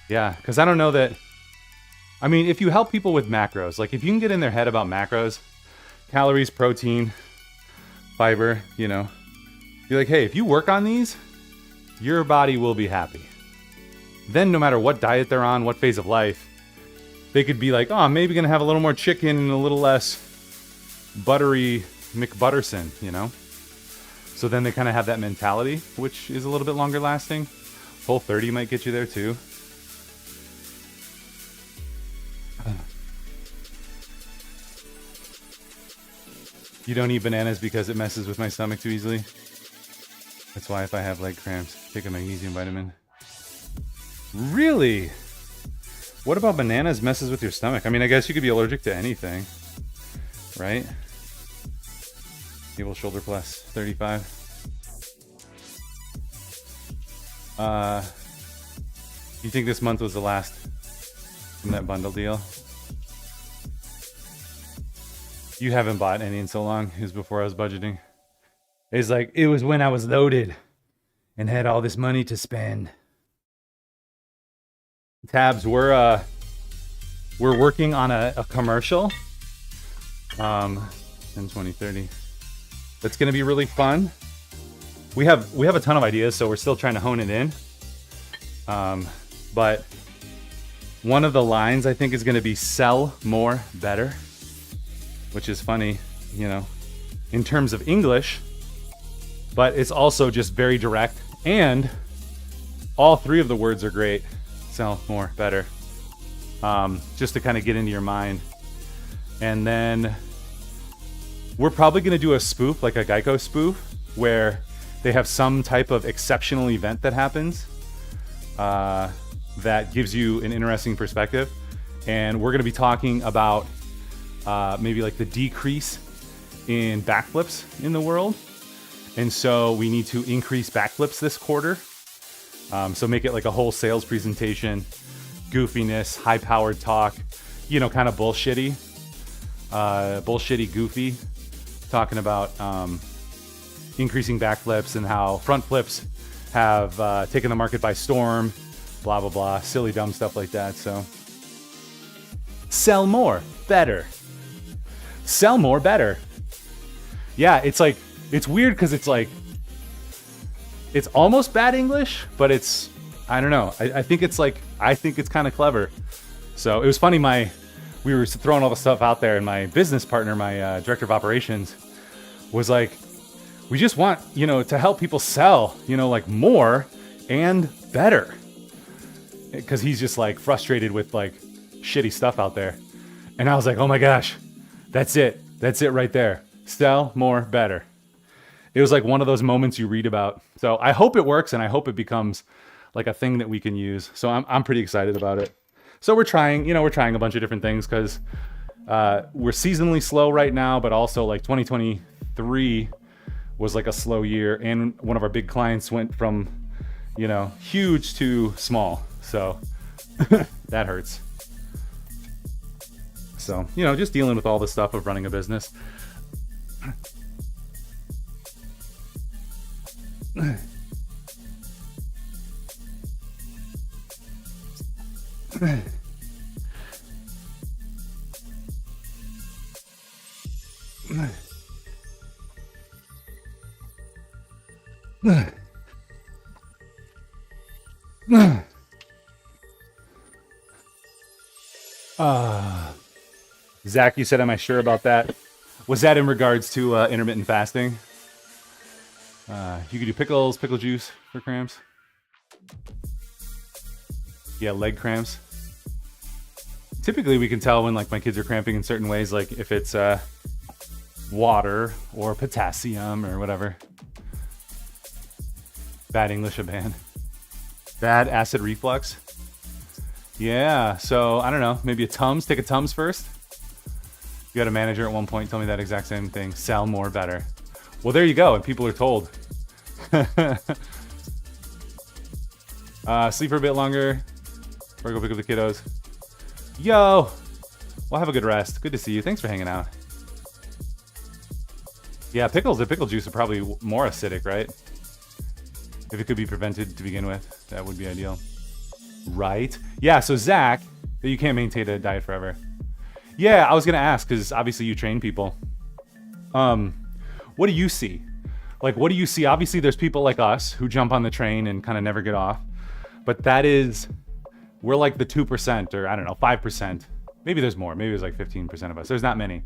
Yeah, because I don't know that... I mean, if you help people with macros, like if you can get in their head about macros, calories, protein, fiber, you know. You're like, hey, if you work on these, your body will be happy. Then no matter what diet they're on, what phase of life, they could be like, oh, I'm maybe going to have a little more chicken and a little less buttery McButterson, you know? So then they kind of have that mentality, which is a little bit longer lasting. Whole30 might get you there too. You don't eat bananas because it messes with my stomach too easily. That's why if I have leg cramps, take a magnesium vitamin. Really? What about bananas messes with your stomach? I mean, I guess you could be allergic to anything, right? Cable shoulder plus 35. You think this month was the last from that bundle deal? You haven't bought any in so long. It was before I was budgeting. It's like, it was when I was loaded and had all this money to spend. Tabs, we're working on a commercial. 10, 20, 30. That's gonna be really fun. We have a ton of ideas, so we're still trying to hone it in. But one of the lines I think is gonna be sell more better, which is funny, you know, in terms of English, but it's also just very direct. And all three of the words are great. Sell more better. Just to kind of get into your mind. And then we're probably going to do a spoof, like a Geico spoof, where they have some type of exceptional event that happens that gives you an interesting perspective. And we're going to be talking about maybe like the decrease in backflips in the world. And so we need to increase backflips this quarter. So make it like a whole sales presentation, goofiness, high-powered talk, you know, kind of bullshitty, goofy, talking about increasing backflips and how front flips have taken the market by storm, blah, blah, blah, silly, dumb stuff like that. So sell more, better. Sell more, better. Yeah, it's like, it's weird because it's like, it's almost bad English, but it's, I don't know. I think it's like, I think it's kind of clever. So it was funny, we were throwing all the stuff out there and my business partner, my director of operations, was like, we just want, you know, to help people sell, you know, like more and better. Because he's just like frustrated with like shitty stuff out there. And I was like, oh my gosh, that's it. That's it right there. Sell more, better. It was like one of those moments you read about. So I hope it works and I hope it becomes like a thing that we can use. So I'm pretty excited about it. So we're trying a bunch of different things because we're seasonally slow right now, but also like 2023 was like a slow year. And one of our big clients went from, you know, huge to small. So that hurts. So, you know, just dealing with all the stuff of running a business. Zach, you said, am I sure about that? Was that in regards to intermittent fasting? You could do pickles, pickle juice for cramps. Yeah, leg cramps. Typically we can tell when like my kids are cramping in certain ways, like if it's water or potassium or whatever. Bad English, a ban. Bad acid reflux. Yeah, so I don't know, maybe a Tums, take a Tums first. You had a manager at one point tell me that exact same thing. Sell more, better. Well, there you go, and people are told. Sleep for a bit longer. Or go pick up the kiddos. Yo! Well, have a good rest. Good to see you. Thanks for hanging out. Yeah, pickles, the pickle juice are probably more acidic, right? If it could be prevented to begin with, that would be ideal. Right? Yeah, so Zach, you can't maintain a diet forever. Yeah, I was going to ask, because obviously you train people. What do you see? Like, what do you see? Obviously, there's people like us who jump on the train and kind of never get off. But we're like the 2%, or I don't know, 5%. Maybe there's more. Maybe there's like 15% of us. There's not many.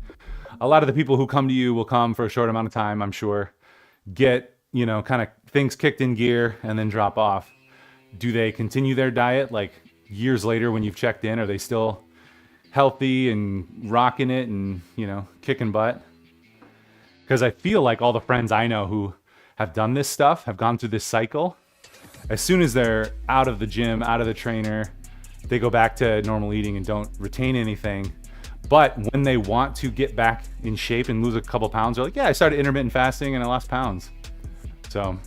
A lot of the people who come to you will come for a short amount of time, I'm sure, get, kind of things kicked in gear and then drop off. Do they continue their diet like years later when you've checked in? Are they still healthy and rocking it and, kicking butt? Because I feel like all the friends I know who have done this stuff, have gone through this cycle, as soon as they're out of the gym, out of the trainer, they go back to normal eating and don't retain anything. But when they want to get back in shape and lose a couple pounds, they're like, yeah, I started intermittent fasting and I lost pounds. So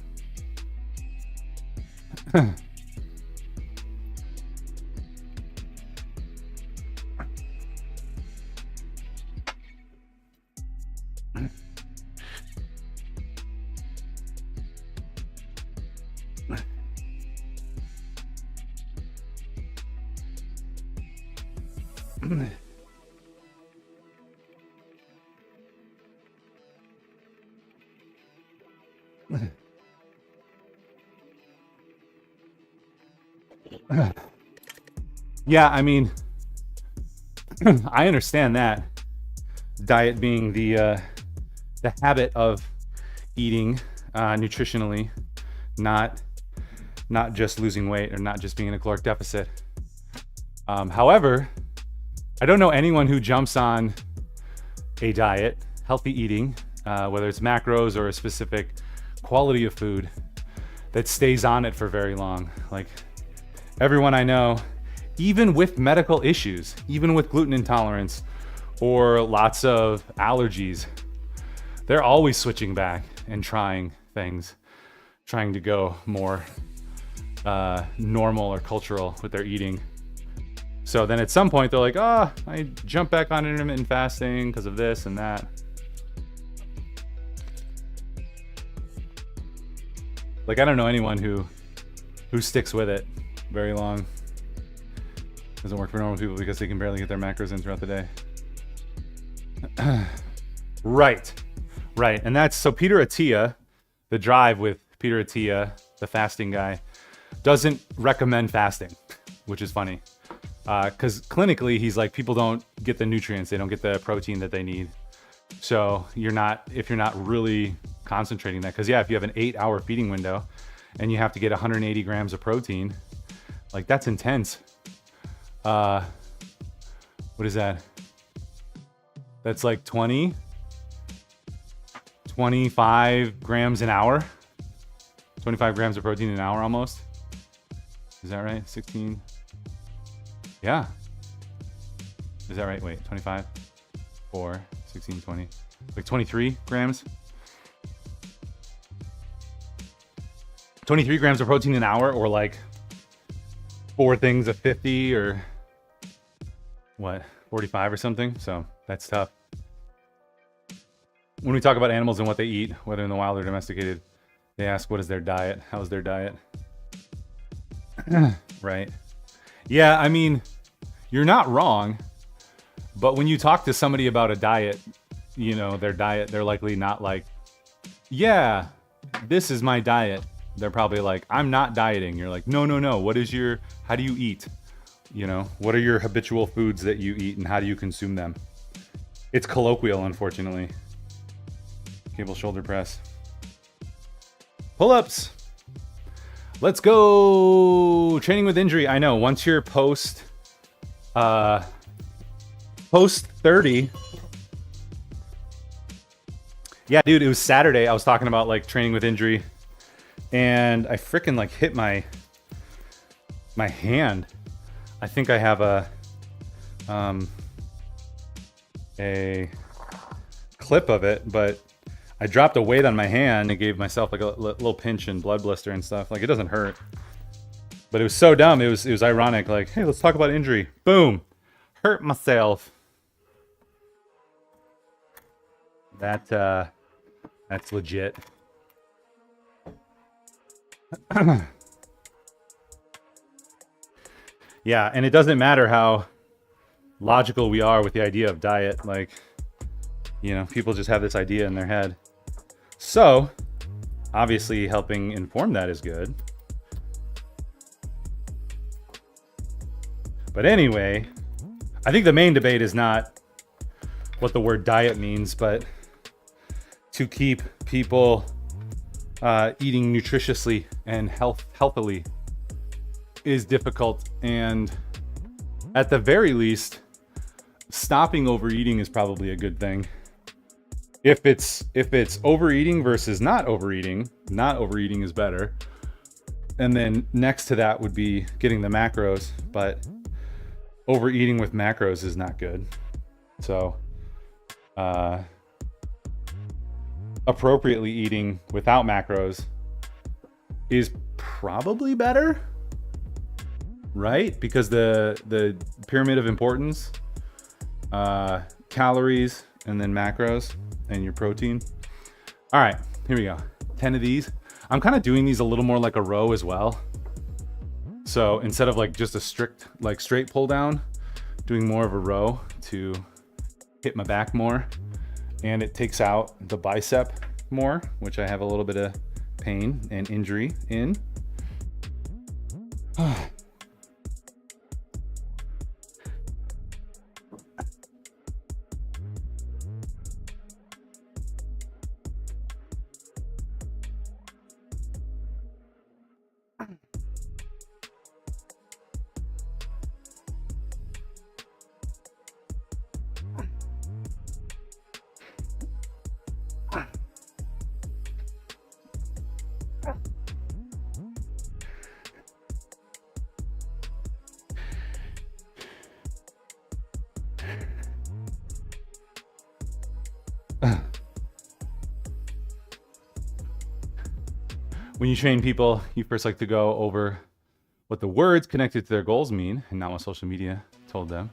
yeah, I mean, I understand that. Diet being the habit of eating nutritionally, not just losing weight or not just being in a caloric deficit. However, I don't know anyone who jumps on a diet, healthy eating, whether it's macros or a specific quality of food, that stays on it for very long. Like, everyone I know, even with medical issues, even with gluten intolerance or lots of allergies, they're always switching back and trying things, trying to go more normal or cultural with their eating. So then at some point they're like, I jump back on intermittent fasting because of this and that. Like, I don't know anyone who sticks with it very long. Doesn't work for normal people because they can barely get their macros in throughout the day. Right. And that's, so Peter Attia, The Drive with Peter Attia, the fasting guy, doesn't recommend fasting, which is funny. Because clinically, he's like, people don't get the nutrients, they don't get the protein that they need. So if you're not really concentrating that, because if you have an 8-hour feeding window and you have to get 180 grams of protein, like, that's intense. What is that? That's like 25 grams an hour. 25 grams of protein an hour almost. Is that right? 16. Yeah. Is that right? Wait, 25, 4, 16, 20. Like 23 grams. 23 grams of protein an hour, or like 4 things of 50 or what, 45 or something. So that's tough. When we talk about animals and what they eat, whether in the wild or domesticated, they ask, what is their diet? How is their diet? Right. Yeah, I mean, you're not wrong. But when you talk to somebody about a diet, their diet, they're likely not like, yeah, this is my diet. They're probably like, I'm not dieting. You're like, no. How do you eat? What are your habitual foods that you eat and how do you consume them? It's colloquial, unfortunately. Cable shoulder press. Pull-ups. Let's go. Training with injury. I know, once you're post 30. Yeah, dude, it was Saturday. I was talking about like training with injury, and I freaking like hit my hand. I think I have a clip of it, but I dropped a weight on my hand and gave myself like a little pinch and blood blister and stuff. Like, it doesn't hurt, but it was so dumb. It was ironic. Like, hey, let's talk about injury. Boom, hurt myself. That's legit. Yeah, and it doesn't matter how logical we are with the idea of diet. Like, You know, people just have this idea in their head. So, obviously, helping inform that is good. But anyway, I think the main debate is not what the word diet means, but to keep people eating nutritiously and healthily is difficult. And at the very least, stopping overeating is probably a good thing. If it's overeating versus not overeating is better. And then next to that would be getting the macros, but overeating with macros is not good. So appropriately eating without macros is probably better, right? Because the pyramid of importance, calories and then macros and your protein. All right, here we go. 10 of these. I'm kind of doing these a little more like a row as well. So instead of like just a strict, like straight pull down, doing more of a row to hit my back more. And it takes out the bicep more, which I have a little bit of pain and injury in. When you train people, you first like to go over what the words connected to their goals mean and not what social media told them.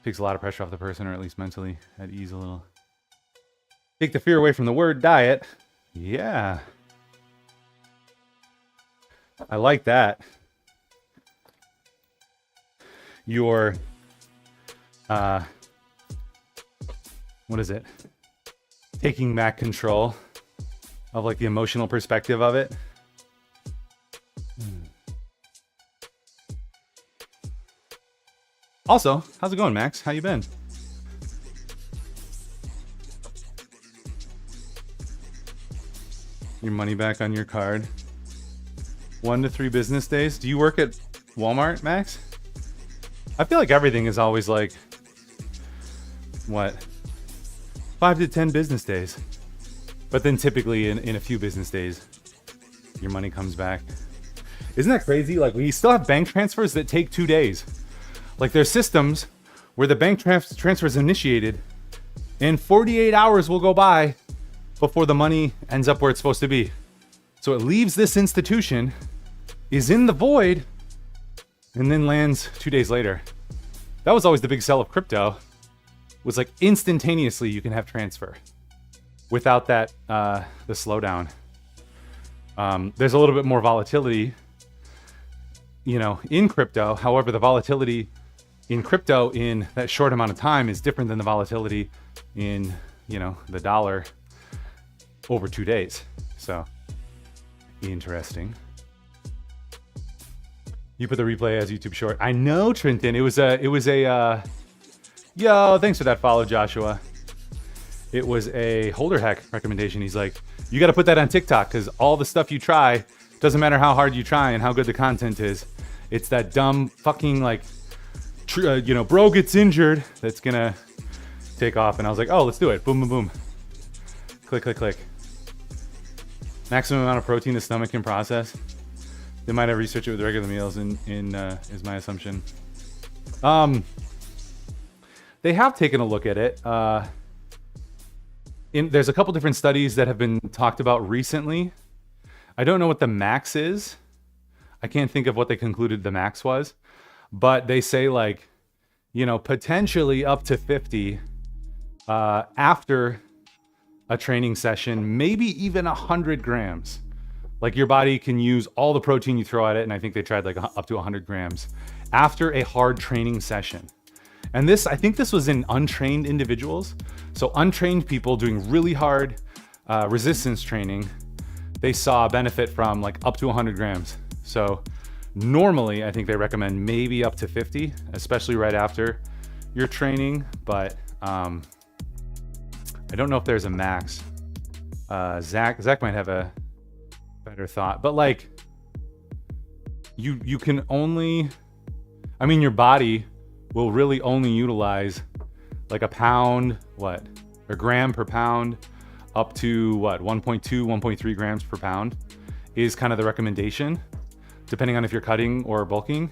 Takes a lot of pressure off the person, or at least mentally at ease a little. Take the fear away from the word diet. Yeah. I like that. Your, what is it? Taking back control of like the emotional perspective of it. Also, how's it going, Max? How you been? Your money back on your card. 1 to 3 business days. Do you work at Walmart, Max? I feel like everything is always like, what? 5 to 10 business days. But then typically in a few business days, your money comes back. Isn't that crazy? Like, we still have bank transfers that take 2 days. Like, there's systems where the bank transfer is initiated and 48 hours will go by before the money ends up where it's supposed to be. So it leaves this institution, is in the void, and then lands 2 days later. That was always the big sell of crypto, was like instantaneously you can have transfer without that, the slowdown. There's a little bit more volatility, you know, in crypto. However, the volatility in crypto in that short amount of time is different than the volatility in, you know, the dollar over 2 days. So interesting. You put the replay as YouTube short. I know, Trenton. It was a yo, thanks for that follow, Joshua. It was a Holder Hack recommendation. He's like, you got to put that on TikTok because all the stuff you try, doesn't matter how hard you try and how good the content is. It's that dumb fucking like, you know, bro gets injured that's gonna take off. And I was like, oh, let's do it. Boom, boom, boom. Click, click, click. Maximum amount of protein the stomach can process. They might have researched it with regular meals is my assumption. They have taken a look at it. There's a couple different studies that have been talked about recently. I don't know what the max is. I can't think of what they concluded the max was, but they say like, you know, potentially up to 50 after a training session, maybe even 100 grams. Like your body can use all the protein you throw at it. And I think they tried like up to 100 grams after a hard training session. And this, I think this was in untrained individuals. So untrained people doing really hard resistance training, they saw a benefit from like up to 100 grams. So normally I think they recommend maybe up to 50, especially right after your training. But I don't know if there's a max. Zach might have a better thought, but like you can only, I mean, your body will really only utilize like a pound, a gram per pound, up to 1.2, 1.3 grams per pound is kind of the recommendation, depending on if you're cutting or bulking.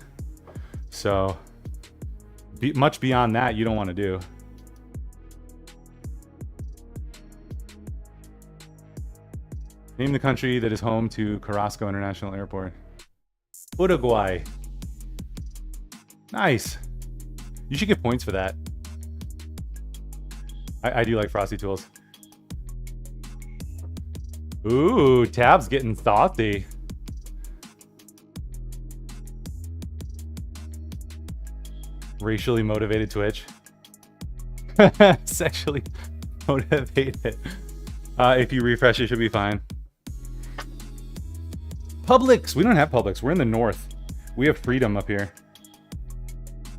So much beyond that, you don't want to do. Name the country that is home to Carrasco International Airport. Uruguay. Nice. You should get points for that. I do like Frosty Tools. Ooh, Tab's getting salty. Racially motivated Twitch. Sexually motivated. If you refresh, it should be fine. Publix. We don't have Publix. We're in the north. We have freedom up here.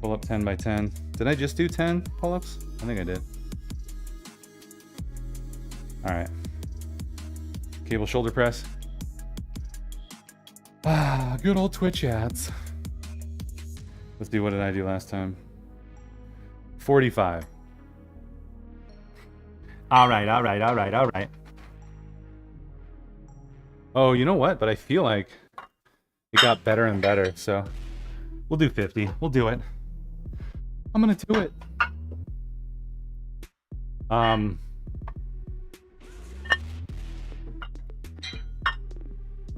Pull up 10 by 10. Did I just do 10 pull-ups? I think I did. All right. Cable shoulder press. Ah, good old Twitch ads. Let's do, what did I do last time? 45. All right. Oh, you know what? But I feel like it got better and better, so we'll do 50. We'll do it. I'm gonna do it.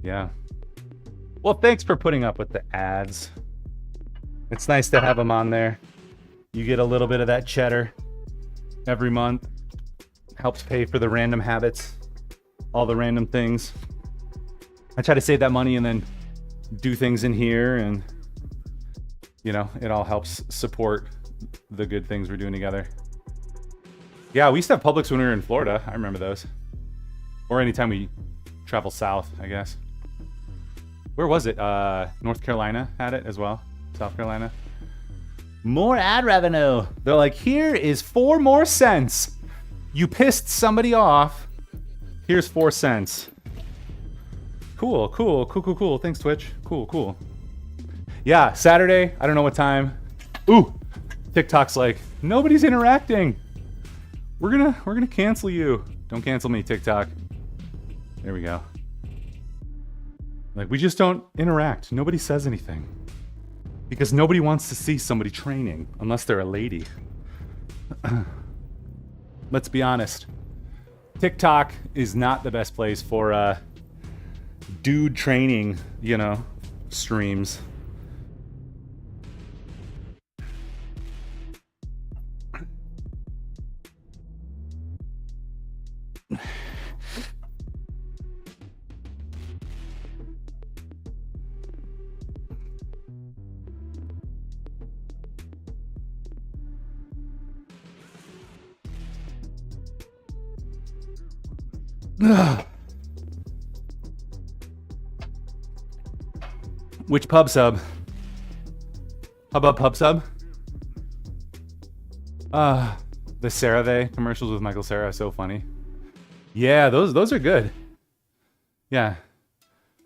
Yeah. Well, thanks for putting up with the ads. It's nice to have them on there. You get a little bit of that cheddar every month. Helps pay for the random habits, all the random things. I try to save that money and then do things in here, and you know, it all helps support the good things we're doing together. Yeah, we used to have Publix when we were in Florida. I remember those. Or anytime we travel south, I guess. Where was it? North Carolina had it as well. South Carolina. More ad revenue. They're like, here is 4 more cents. You pissed somebody off. Here's 4 cents. Cool. Thanks, Twitch. Cool. Yeah, Saturday. I don't know what time. Ooh, TikTok's like, nobody's interacting. We're gonna cancel you. Don't cancel me, TikTok. There we go. Like, we just don't interact. Nobody says anything. Because nobody wants to see somebody training unless they're a lady. Let's be honest. TikTok is not the best place for dude training, you know, streams. Which pub sub? How about pub sub? The CeraVe commercials with Michael Cera are so funny. Yeah, those are good. Yeah.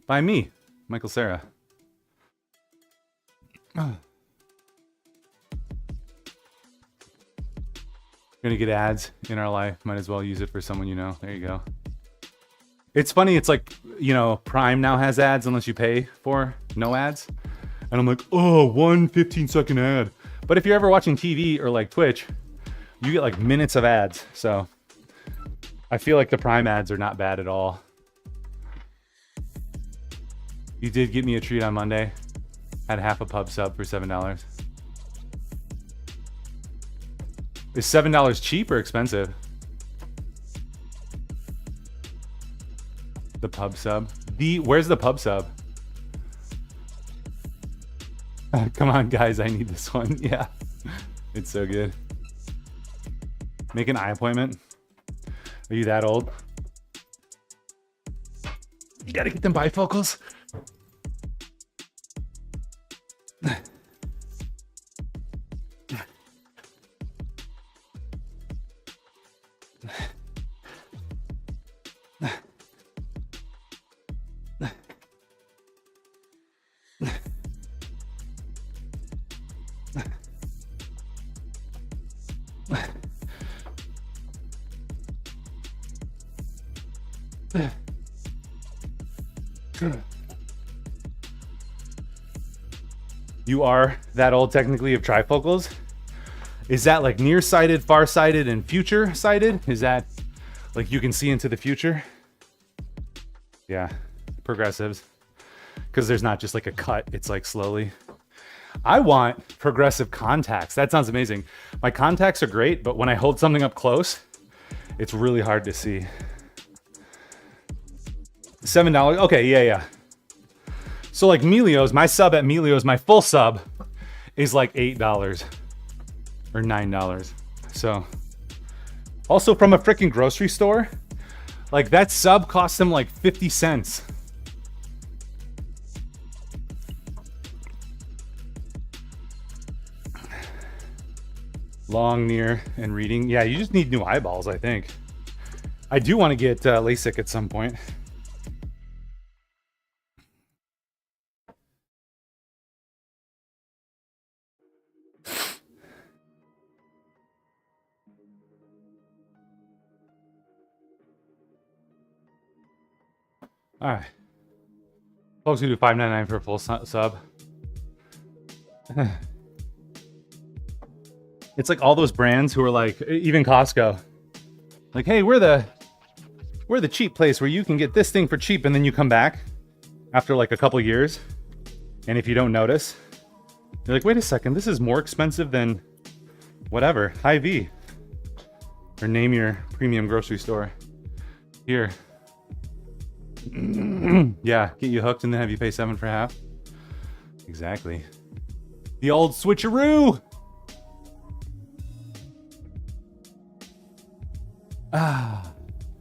By me, Michael Cera. Gonna get ads in our life. Might as well use it for someone you know. There you go. It's funny, it's like, you know, Prime now has ads unless you pay for no ads. And I'm like, oh, 1 15-second ad. But if you're ever watching TV or like Twitch, you get like minutes of ads. So I feel like the Prime ads are not bad at all. You did get me a treat on Monday. Had half a pub sub for $7. Is $7 cheap or expensive? The pub sub. Where's the pub sub? Come on, guys, I need this one. Yeah. It's so good. Make an eye appointment. Are you that old? You gotta get them bifocals. You are that old technically of trifocals? Is that like nearsighted, farsighted, and future sighted? Is that like you can see into the future? Yeah, progressives. Because there's not just like a cut, it's like slowly. I want progressive contacts. That sounds amazing. My contacts are great, but when I hold something up close, it's really hard to see. $7. Okay, yeah. So like Melio's, my sub at Melio's, my full sub is like $8 or $9. So also from a freaking grocery store, like that sub costs them like 50 cents. Long, near, and reading. Yeah, you just need new eyeballs, I think. I do want to get LASIK at some point. All right. Folks who do $5.99 for a full sub. It's like all those brands who are like, even Costco. Like, hey, we're the cheap place where you can get this thing for cheap, and then you come back after like a couple years, and if you don't notice, you're like, wait a second, this is more expensive than whatever, Hy-Vee. Or name your premium grocery store. Here. Yeah, get you hooked and then have you pay $7 for half. Exactly. The old switcheroo.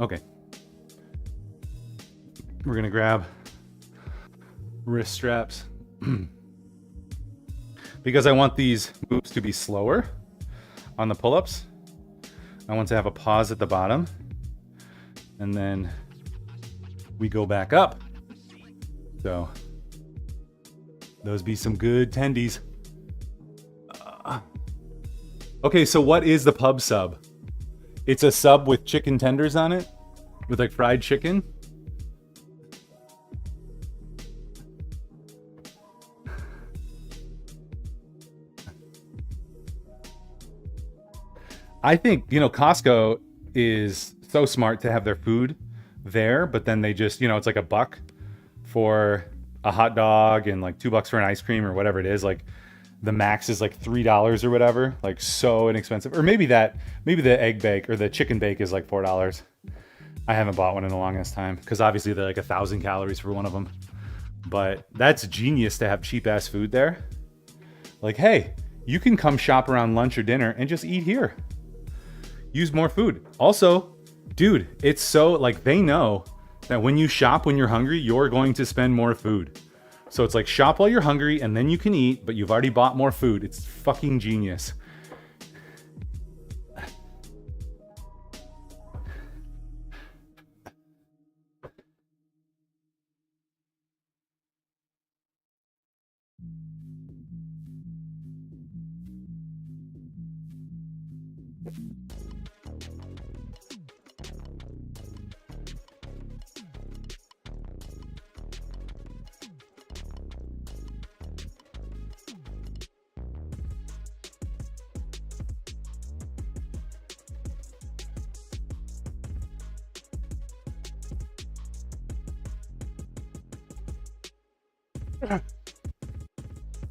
Okay. We're gonna grab wrist straps because I want these moves to be slower on the pull-ups. I want to have a pause at the bottom, and then we go back up. So those be some good tendies. Okay, so what is the pub sub? It's a sub with chicken tenders on it, with like fried chicken. I think, Costco is so smart to have their food there, but then they just, it's like $1 for a hot dog and like $2 for an ice cream or whatever it is. Like the max is like $3 or whatever, like so inexpensive. Or maybe the egg bake or the chicken bake is like $4. I haven't bought one in the longest time because obviously they're like 1,000 calories for one of them. But that's genius to have cheap ass food there. Like, hey, you can come shop around lunch or dinner and just eat here. Use more food. Also, dude, it's so like they know that when you shop when you're hungry, you're going to spend more food. So it's like shop while you're hungry and then you can eat, but you've already bought more food. It's fucking genius.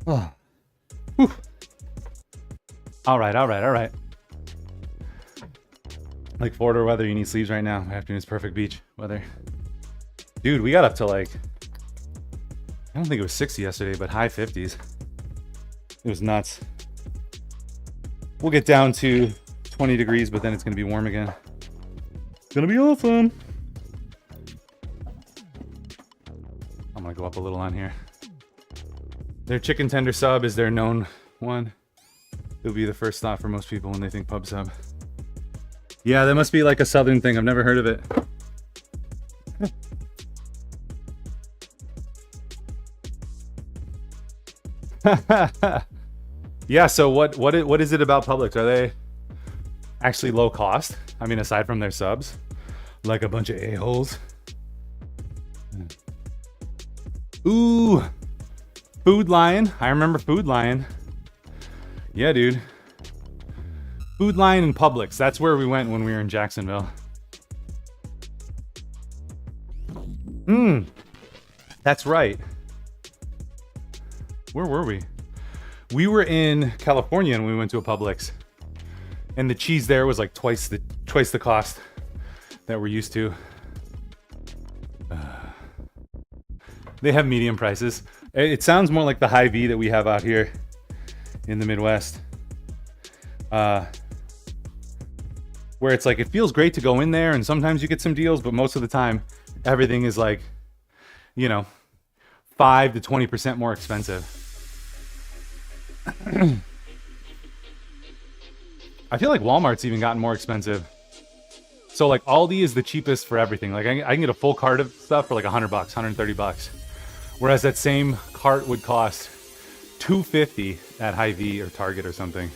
Oh. All right. Like Florida weather, you need sleeves right now. Afternoon's perfect beach weather. Dude, we got up to like, I don't think it was 60 yesterday, but high 50s. It was nuts. We'll get down to 20 degrees, but then it's gonna be warm again. It's gonna be awesome. I'm gonna go up a little on here. Their chicken tender sub is their known one. It'll be the first thought for most people when they think pub sub. Yeah, that must be like a southern thing. I've never heard of it. Yeah, so what is it about Publix? Are they actually low cost? I mean, aside from their subs, like a bunch of a-holes. Ooh, Food Lion. I remember Food Lion. Yeah, dude. Food Lion and Publix. That's where we went when we were in Jacksonville. That's right. Where were we? We were in California and we went to a Publix. And the cheese there was like twice the cost that we're used to. They have medium prices. It sounds more like the Hy-Vee that we have out here in the Midwest. Where it's like, it feels great to go in there and sometimes you get some deals, but most of the time everything is like, you know, 5 to 20% more expensive. I feel like Walmart's even gotten more expensive. So like Aldi is the cheapest for everything. Like I can get a full cart of stuff for like $100, $130. Whereas that same cart would cost $250 at Hy-Vee or Target or something.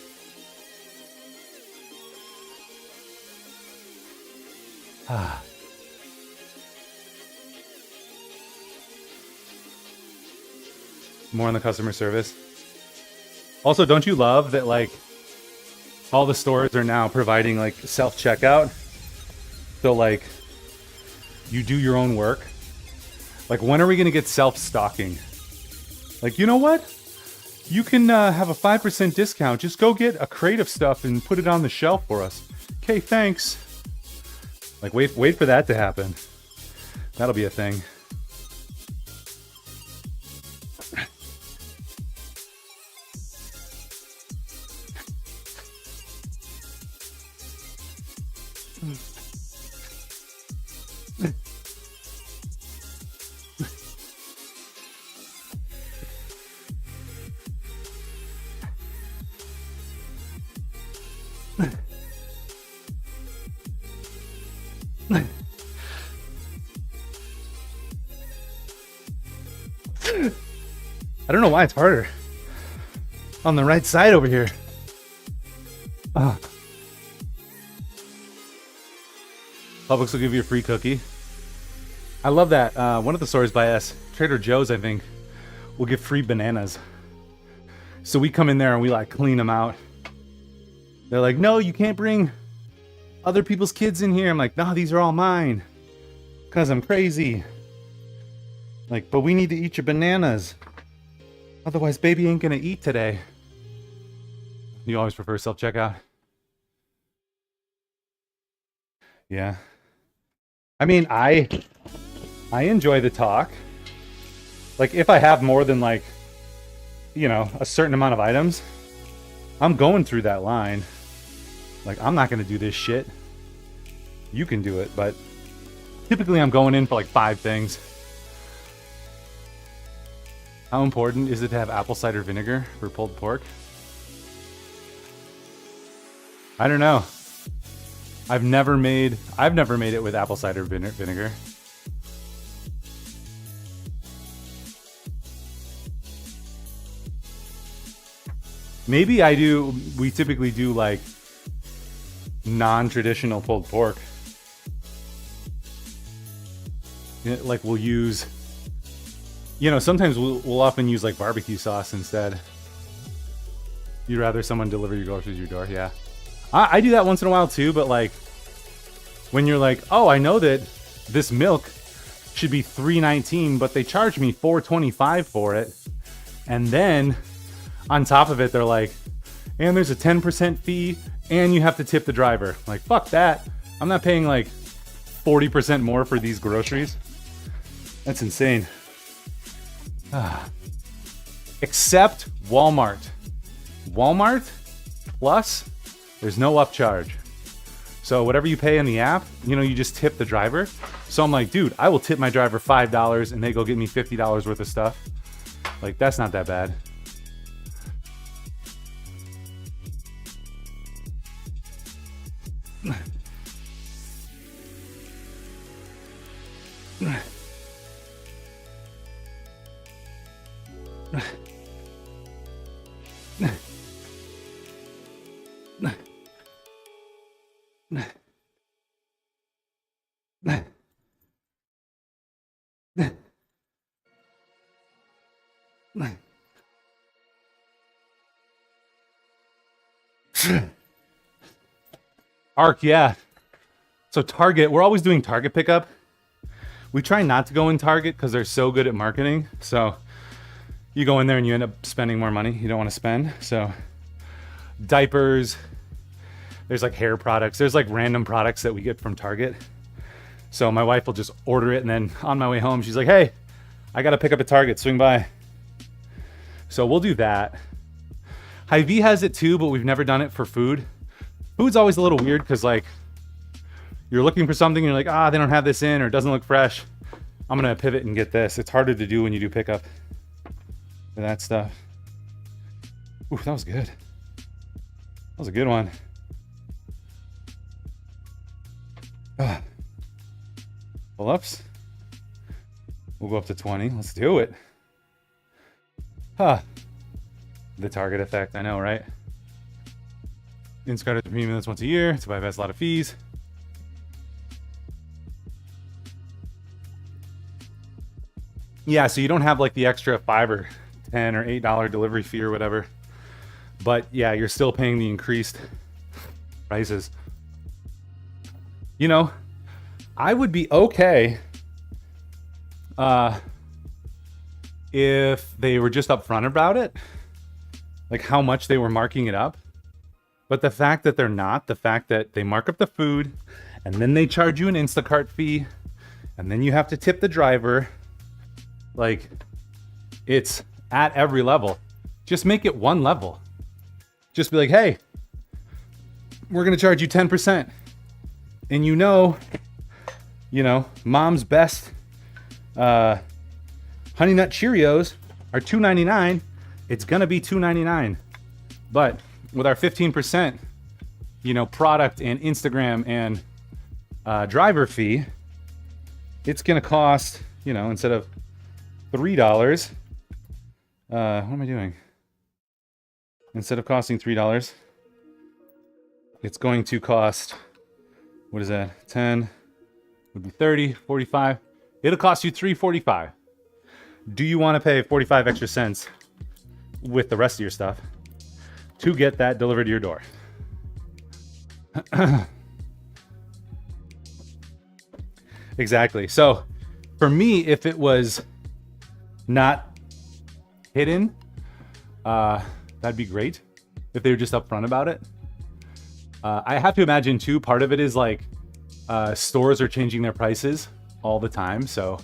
More on the customer service. Also, don't you love that like all the stores are now providing like self-checkout? So like you do your own work. Like when are we gonna get self-stocking? Like, you know what? You can have a 5% discount. Just go get a crate of stuff and put it on the shelf for us. Okay, thanks. Like wait for that to happen. That'll be a thing. I don't know why it's harder on the right side over here. Publix will give you a free cookie. I love that. One of the stores by us, Trader Joe's, I think, will give free bananas. So we come in there and we like clean them out. They're like, no, you can't bring other people's kids in here. I'm like, no, these are all mine. Because I'm crazy. Like, but we need to eat your bananas. Otherwise, baby ain't gonna eat today. You always prefer self-checkout? Yeah. I mean, I enjoy the talk. Like, if I have more than like, you know, a certain amount of items, I'm going through that line. Like, I'm not gonna do this shit. You can do it, but typically I'm going in for like 5 things. How important is it to have apple cider vinegar for pulled pork? I don't know. I've never made it with apple cider vinegar. Maybe I do. We typically do like non-traditional pulled pork. Like we'll use, you know, sometimes we'll often use like barbecue sauce instead. You'd rather someone deliver your groceries to your door? Yeah. I do that once in a while too, but like when you're like, oh, I know that this milk should be $3.19, but they charge me $4.25 for it. And then on top of it, they're like, and there's a 10% fee and you have to tip the driver. Like, fuck that. I'm not paying like 40% more for these groceries. That's insane. Except Walmart. Walmart Plus, there's no upcharge. So whatever you pay in the app, you know, you just tip the driver. So I'm like, dude, I will tip my driver $5 and they go get me $50 worth of stuff. Like, that's not that bad. Arc, yeah. So Target, we're always doing Target pickup. We try not to go in Target because they're so good at marketing. So you go in there and you end up spending more money you don't want to spend. So diapers, there's like hair products, there's like random products that we get from Target. So my wife will just order it, and then on my way home, she's like, hey, I got to pick up at Target, swing by. So we'll do that. Hy-Vee has it too, but we've never done it for food. Food's always a little weird because like you're looking for something and you're like, they don't have this in, or it doesn't look fresh. I'm going to pivot and get this. It's harder to do when you do pickup for that stuff. Ooh, that was good. That was a good one. Pull-ups. We'll go up to 20. Let's do it. The Target effect, I know, right? Instacart is a premium that's once a year. To bypass a lot of fees. Yeah, so you don't have like the extra $5 or $10 or $8 delivery fee or whatever. But yeah, you're still paying the increased prices. You know, I would be okay if they were just upfront about it, like how much they were marking it up. But the fact that they're not, the fact that they mark up the food and then they charge you an Instacart fee and then you have to tip the driver, like it's at every level. Just make it one level. Just be like, hey, we're going to charge you 10%. And you know, Mom's Best Honey Nut Cheerios are $2.99. It's going to be $2.99. But with our 15%, product and Instagram and driver fee, it's going to cost, instead of $3, what am I doing? Instead of costing $3, it's going to cost, what is that? 10 would be 30, 45. It'll cost you $3.45. Do you want to pay 45 extra cents with the rest of your stuff to get that delivered to your door? Exactly. So for me, if it was not hidden, that'd be great if they were just upfront about it. I have to imagine too, part of it is like stores are changing their prices all the time. So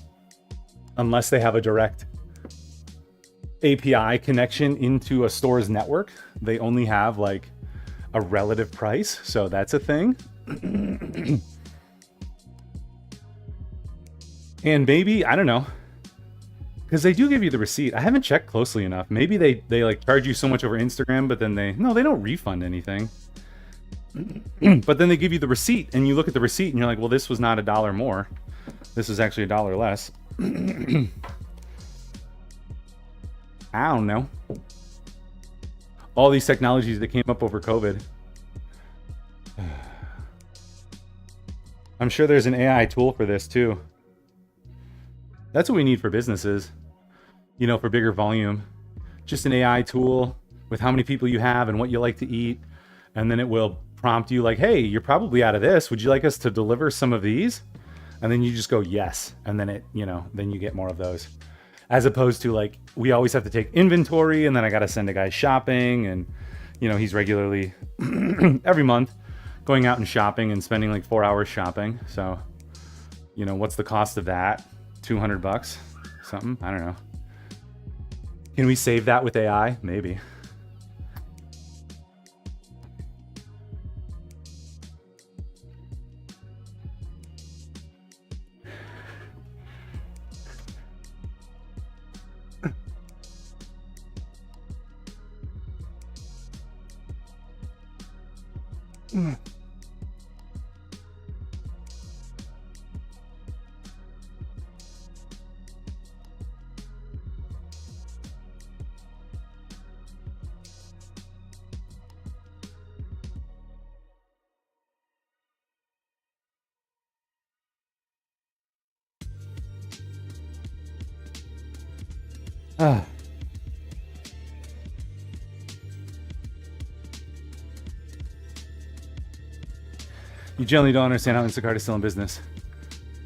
unless they have a direct API connection into a store's network, they only have like a relative price. So that's a thing. And maybe, I don't know, because they do give you the receipt. I haven't checked closely enough. Maybe they like charge you so much over Instagram, but then they don't refund anything. But then they give you the receipt and you look at the receipt and you're like, well, this was not $1 more. This is actually $1 less. I don't know. All these technologies that came up over COVID. I'm sure there's an AI tool for this too. That's what we need for businesses, for bigger volume. Just an AI tool with how many people you have and what you like to eat. And then it will prompt you like, hey, you're probably out of this. Would you like us to deliver some of these? And then you just go, yes. And then then you get more of those. As opposed to like, we always have to take inventory and then I got to send a guy shopping. And, he's regularly every month going out and shopping and spending like 4 hours shopping. So, what's the cost of that? $200, something. I don't know. Can we save that with AI? Maybe. Ah. You generally don't understand how Instacart is still in business.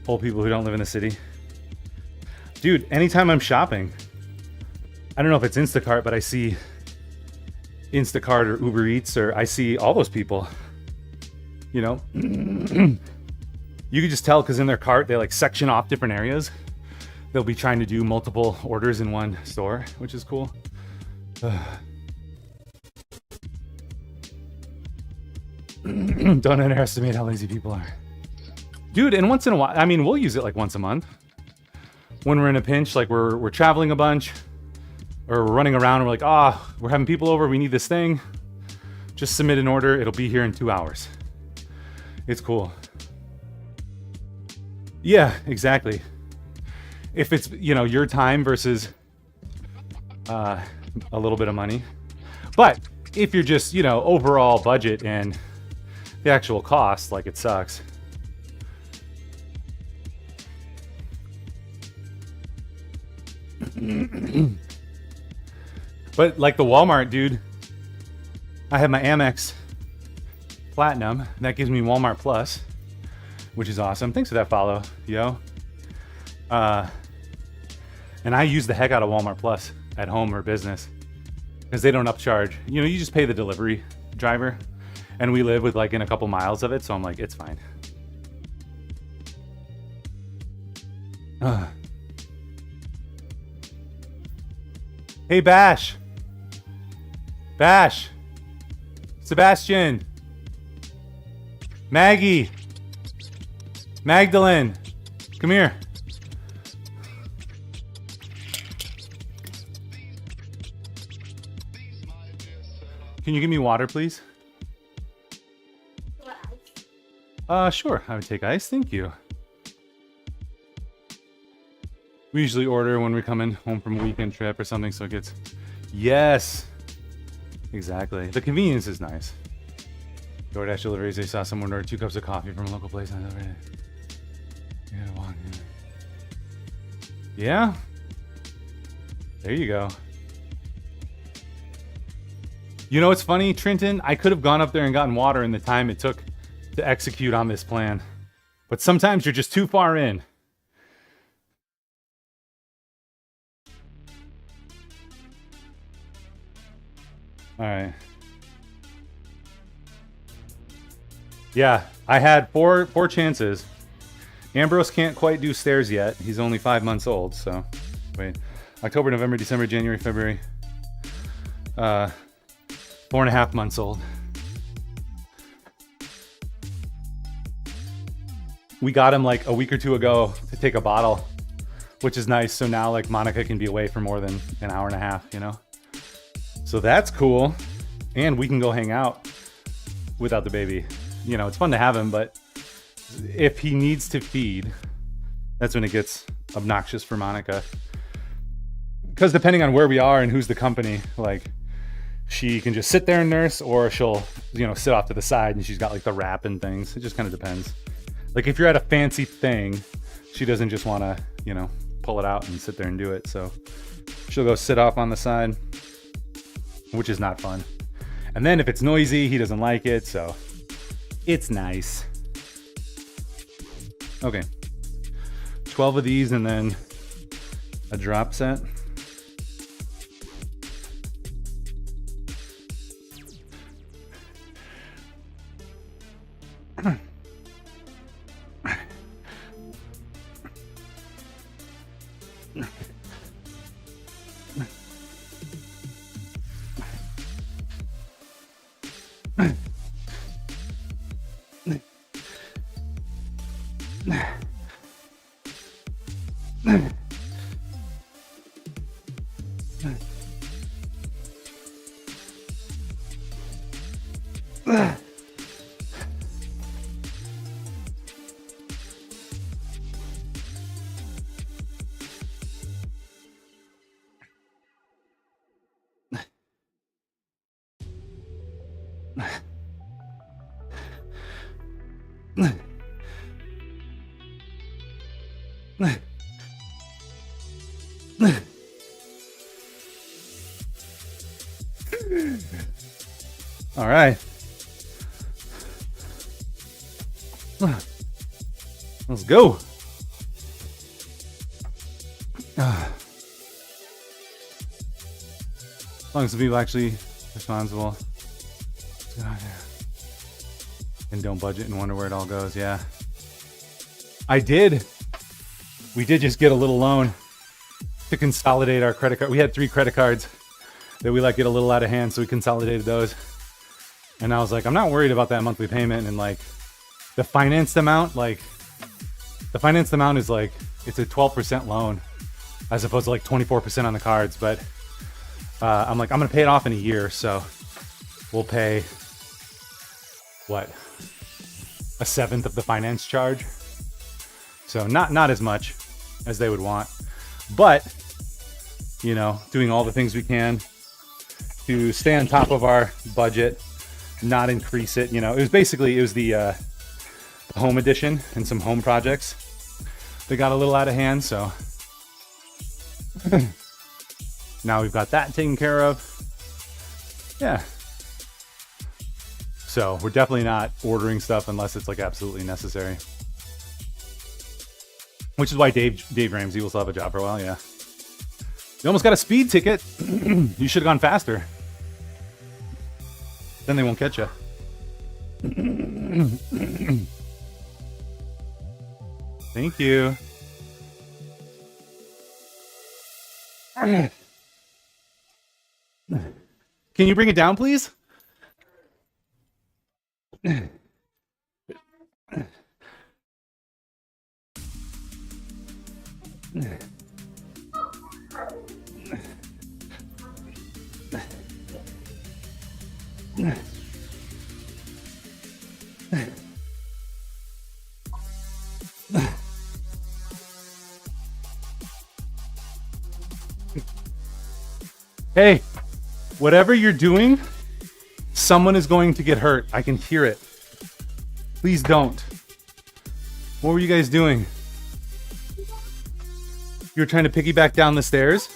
Old people who don't live in the city. Dude, anytime I'm shopping, I don't know if it's Instacart, but I see Instacart or Uber Eats, or I see all those people. You know, you could just tell because in their cart, they like section off different areas. They'll be trying to do multiple orders in one store, which is cool. Don't underestimate how lazy people are. Dude, and once in a while, I mean, we'll use it like once a month. When we're in a pinch, like we're traveling a bunch, or we're running around and we're like, we're having people over, we need this thing. Just submit an order, it'll be here in 2 hours. It's cool. Yeah, exactly. If it's, you know, your time versus a little bit of money. But if you're just, you know, overall budget and the actual cost, like it sucks. But like the Walmart, dude, I have my Amex Platinum. That gives me Walmart Plus, which is awesome. Thanks for that follow, yo. And I use the heck out of Walmart Plus at home or business because they don't upcharge. You know, you just pay the delivery driver, and we live with like in a couple miles of it, so I'm like, it's fine. Hey, Bash. Bash. Sebastian. Maggie. Magdalene. Come here. Can you give me water, please? What ice? Sure. I would take ice. Thank you. We usually order when we're coming home from a weekend trip or something, so it gets... Yes! Exactly. The convenience is nice. DoorDash deliveries, they saw someone order 2 cups of coffee from a local place. Yeah? There you go. You know what's funny, Trenton? I could have gone up there and gotten water in the time it took to execute on this plan. But sometimes you're just too far in. All right. Yeah, I had four chances. Ambrose can't quite do stairs yet. He's only 5 months old, so wait. October, November, December, January, February. 4.5 months old. We got him like a week or two ago to take a bottle, which is nice. So now like Monica can be away for more than an hour and a half, you know? So that's cool. And we can go hang out without the baby. You know, it's fun to have him, but if he needs to feed, that's when it gets obnoxious for Monica. Because depending on where we are and who's the company, like she can just sit there and nurse, or she'll, you know, sit off to the side and she's got like the wrap and things. It just kind of depends. Like if you're at a fancy thing, she doesn't just want to, you know, pull it out and sit there and do it. So she'll go sit off on the side, which is not fun. And then if it's noisy, he doesn't like it. So it's nice. Okay. 12 of these and then a drop set. All right. Let's go. As long as the people actually responsible. And don't budget and wonder where it all goes. Yeah. I did. We did just get a little loan to consolidate our credit card. We had 3 credit cards that we let get a little out of hand, so we consolidated those. And I was like, I'm not worried about that monthly payment. And like the financed amount, is like, it's a 12% loan as opposed to like 24% on the cards. But I'm like, I'm going to pay it off in a year. So we'll pay, what, 1/7 of the finance charge. So not as much as they would want, but you know, doing all the things we can to stay on top of our budget, not increase it. You know, it was the home edition and some home projects. They got a little out of hand, so now we've got that taken care of. Yeah. So we're definitely not ordering stuff unless it's like absolutely necessary. Which is why Dave Ramsey will still have a job for a while, yeah. You almost got a speed ticket. You should have gone faster. Then they won't catch you. Thank you. Can you bring it down, please? Hey, whatever you're doing, someone is going to get hurt. I can hear it. Please don't. What were you guys doing? You were trying to piggyback down the stairs?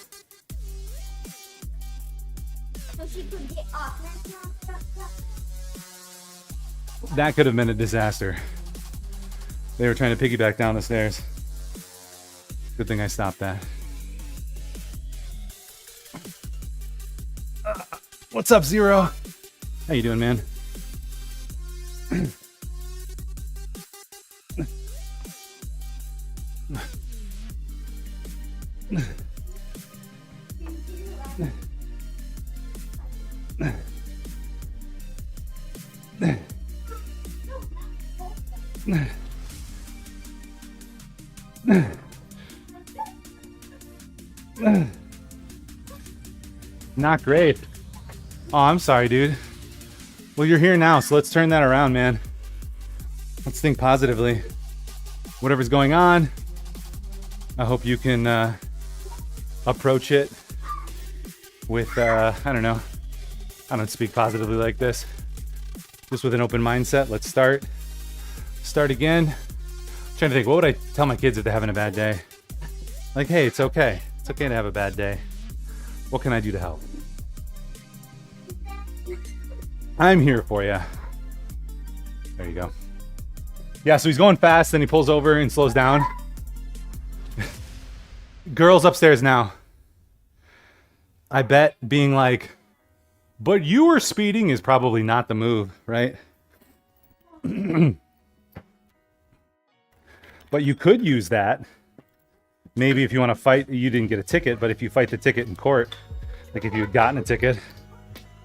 So she could get off. That could have been a disaster. They were trying to piggyback down the stairs. Good thing I stopped that. What's up, Zero? How you doing, man? Not great. Oh, I'm sorry, dude. Well, you're here now, so let's turn that around, man. Let's think positively. Whatever's going on, I hope you can approach it with, I don't speak positively like this. Just with an open mindset. Let's start again. I'm trying to think, what would I tell my kids if they're having a bad day? Like, hey, it's okay. It's okay to have a bad day. What can I do to help? I'm here for you. There you go. Yeah, so he's going fast, then he pulls over and slows down. Girls upstairs now. I bet being like, but you were speeding is probably not the move, right? But you could use that. Maybe if you want to fight, you didn't get a ticket, but if you fight the ticket in court, like if you had gotten a ticket,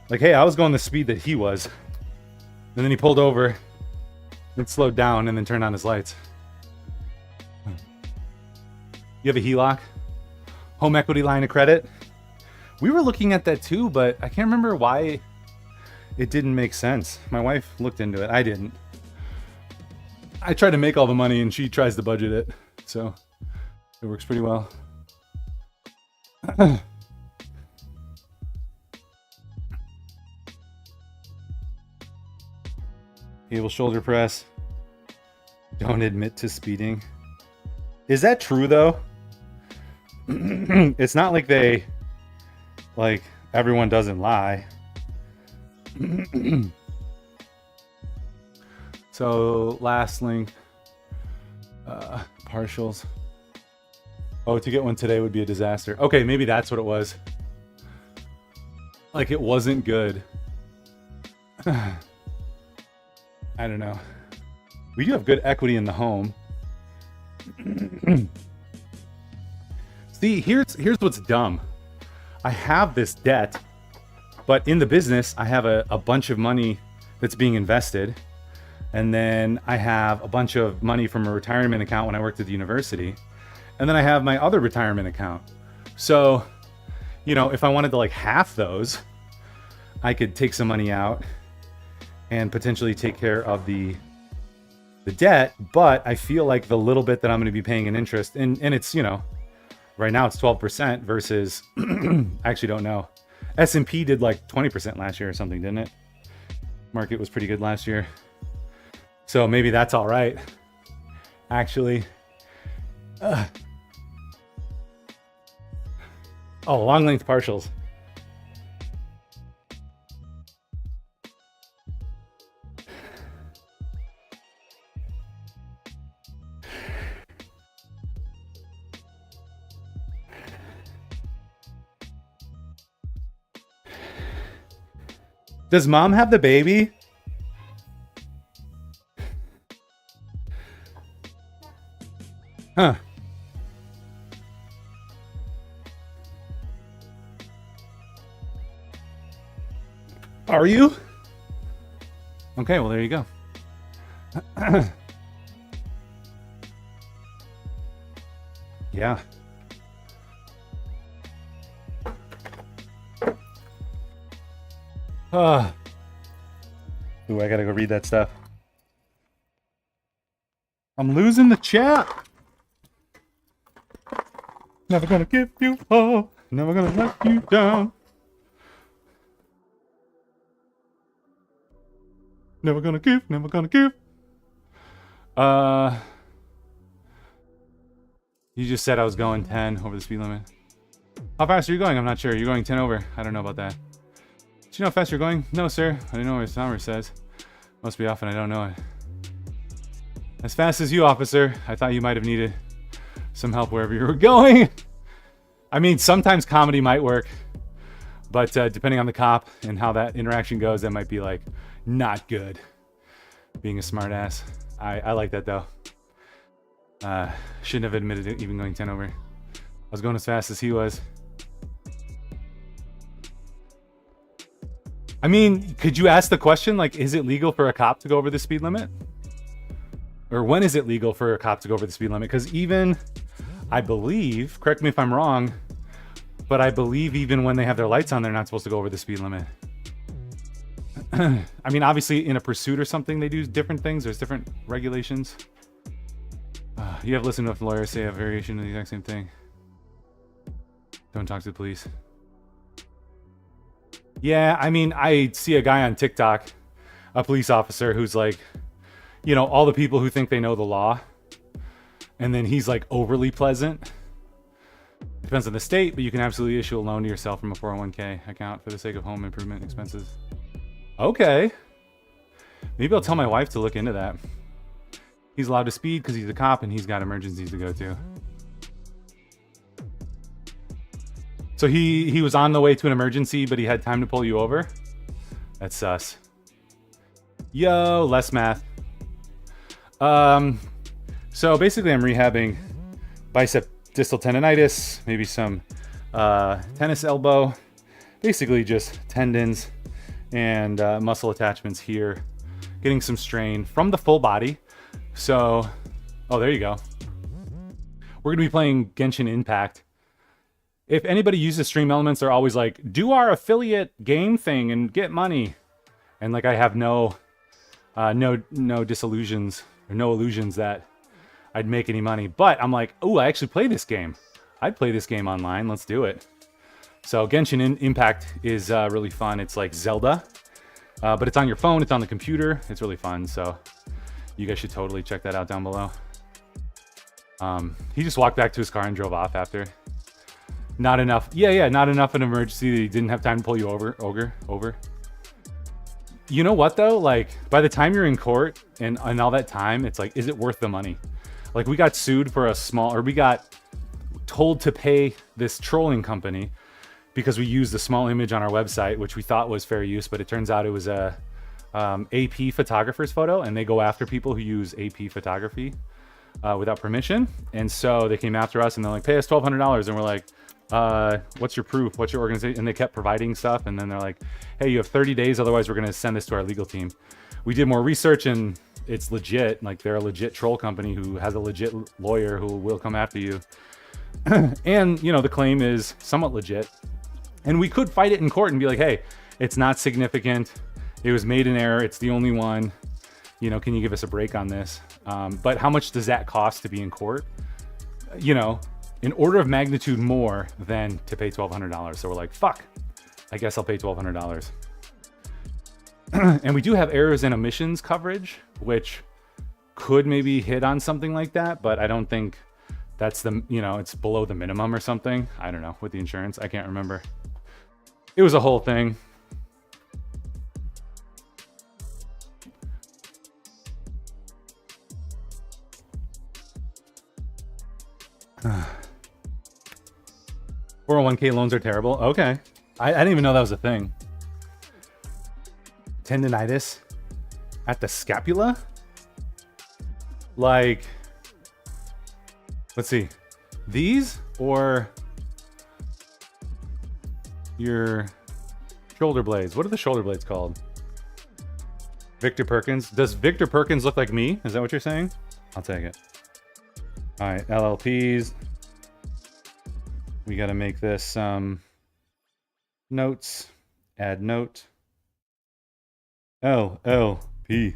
like, hey, I was going the speed that he was. And then he pulled over, then slowed down, and then turned on his lights. You have a HELOC? Home equity line of credit? We were looking at that too, but I can't remember why it didn't make sense. My wife looked into it. I didn't. I try to make all the money and she tries to budget it. So it works pretty well. Cable shoulder press. Don't admit to speeding. Is that true though? It's not like everyone doesn't lie. So last link, partials. Oh, to get one today would be a disaster. Okay, maybe that's what it was. Like it wasn't good. I don't know. We do have good equity in the home. See, here's what's dumb. I have this debt, but in the business, I have a bunch of money that's being invested. And then I have a bunch of money from a retirement account when I worked at the university. And then I have my other retirement account. So, you know, if I wanted to like half those, I could take some money out and potentially take care of the debt. But I feel like the little bit that I'm going to be paying in interest, and it's, you know, right now it's 12% versus, I actually don't know. S&P did like 20% last year or something, didn't it? Market was pretty good last year. So maybe that's all right, actually. Oh, long length partials. Does mom have the baby? Huh. Are you? Okay, well, there you go. Yeah. Ooh, I gotta go read that stuff. I'm losing the chat. Never gonna give you up. Never gonna let you down. Never gonna give, never gonna give. You just said I was going 10 over the speed limit. How fast are you going? I'm not sure. You're going 10 over. I don't know about that. Do you know how fast you're going? No, sir. I don't know what his timer says. Must be off and I don't know it. As fast as you, officer. I thought you might have needed some help wherever you were going. I mean, sometimes comedy might work, but depending on the cop and how that interaction goes, that might be like not good. Being a smart ass. I like that though. Shouldn't have admitted it, even going 10 over. I was going as fast as he was. I mean, could you ask the question, like, is it legal for a cop to go over the speed limit? Or when is it legal for a cop to go over the speed limit? Because even, I believe, correct me if I'm wrong, but I believe even when they have their lights on, they're not supposed to go over the speed limit. I mean, obviously in a pursuit or something, they do different things. There's different regulations. You have listened to lawyers say a variation of the exact same thing. Don't talk to the police. Yeah, I mean, I see a guy on TikTok, a police officer who's like, you know, all the people who think they know the law. And then he's like overly pleasant. Depends on the state, but you can absolutely issue a loan to yourself from a 401k account for the sake of home improvement expenses. Okay. Maybe I'll tell my wife to look into that. He's allowed to speed because he's a cop and he's got emergencies to go to. So he was on the way to an emergency, but he had time to pull you over? That's sus. Yo, less math. So basically I'm rehabbing bicep distal tendonitis, maybe some tennis elbow, basically just tendons and muscle attachments here, getting some strain from the full body. So, oh, there you go. We're gonna be playing Genshin Impact. If anybody uses Stream Elements, they're always like, do our affiliate game thing and get money. And like, I have no disillusions or no illusions that I'd make any money. But I'm like, oh, I actually play this game. I'd play this game online. Let's do it. So Genshin Impact is really fun. It's like Zelda, but it's on your phone. It's on the computer. It's really fun. So You guys should totally check that out down below. He just walked back to his car and drove off after. Not enough. Yeah, not enough an emergency that he didn't have time to pull you over. You know what though? Like by the time you're in court and all that time, it's like, is it worth the money? Like we got sued for we got told to pay this trolling company because we used a small image on our website, which we thought was fair use, but it turns out it was a AP photographer's photo, and they go after people who use AP photography without permission. And so they came after us and they're like, pay us $1,200. And we're like, what's your proof? What's your organization? And they kept providing stuff. And then they're like, hey, you have 30 days. Otherwise we're going to send this to our legal team. We did more research and it's legit. Like they're a legit troll company who has a legit lawyer who will come after you. And you know, the claim is somewhat legit, and we could fight it in court and be like, hey, it's not significant. It was made in error. It's the only one, you know, can you give us a break on this? But how much does that cost to be in court? You know, an order of magnitude more than to pay $1,200. So we're like, fuck, I guess I'll pay $1,200. And we do have errors and omissions coverage, which could maybe hit on something like that, but I don't think that's the, you know, it's below the minimum or something. I don't know, with the insurance, I can't remember. It was a whole thing. Uh, 401k loans are terrible. Okay. I didn't even know that was a thing. Tendinitis at the scapula? Like, let's see. These or your shoulder blades? What are the shoulder blades called? Victor Perkins. Does Victor Perkins look like me? Is that what you're saying? I'll take it. All right, LLPs. We got to make this notes. Add note. LLP.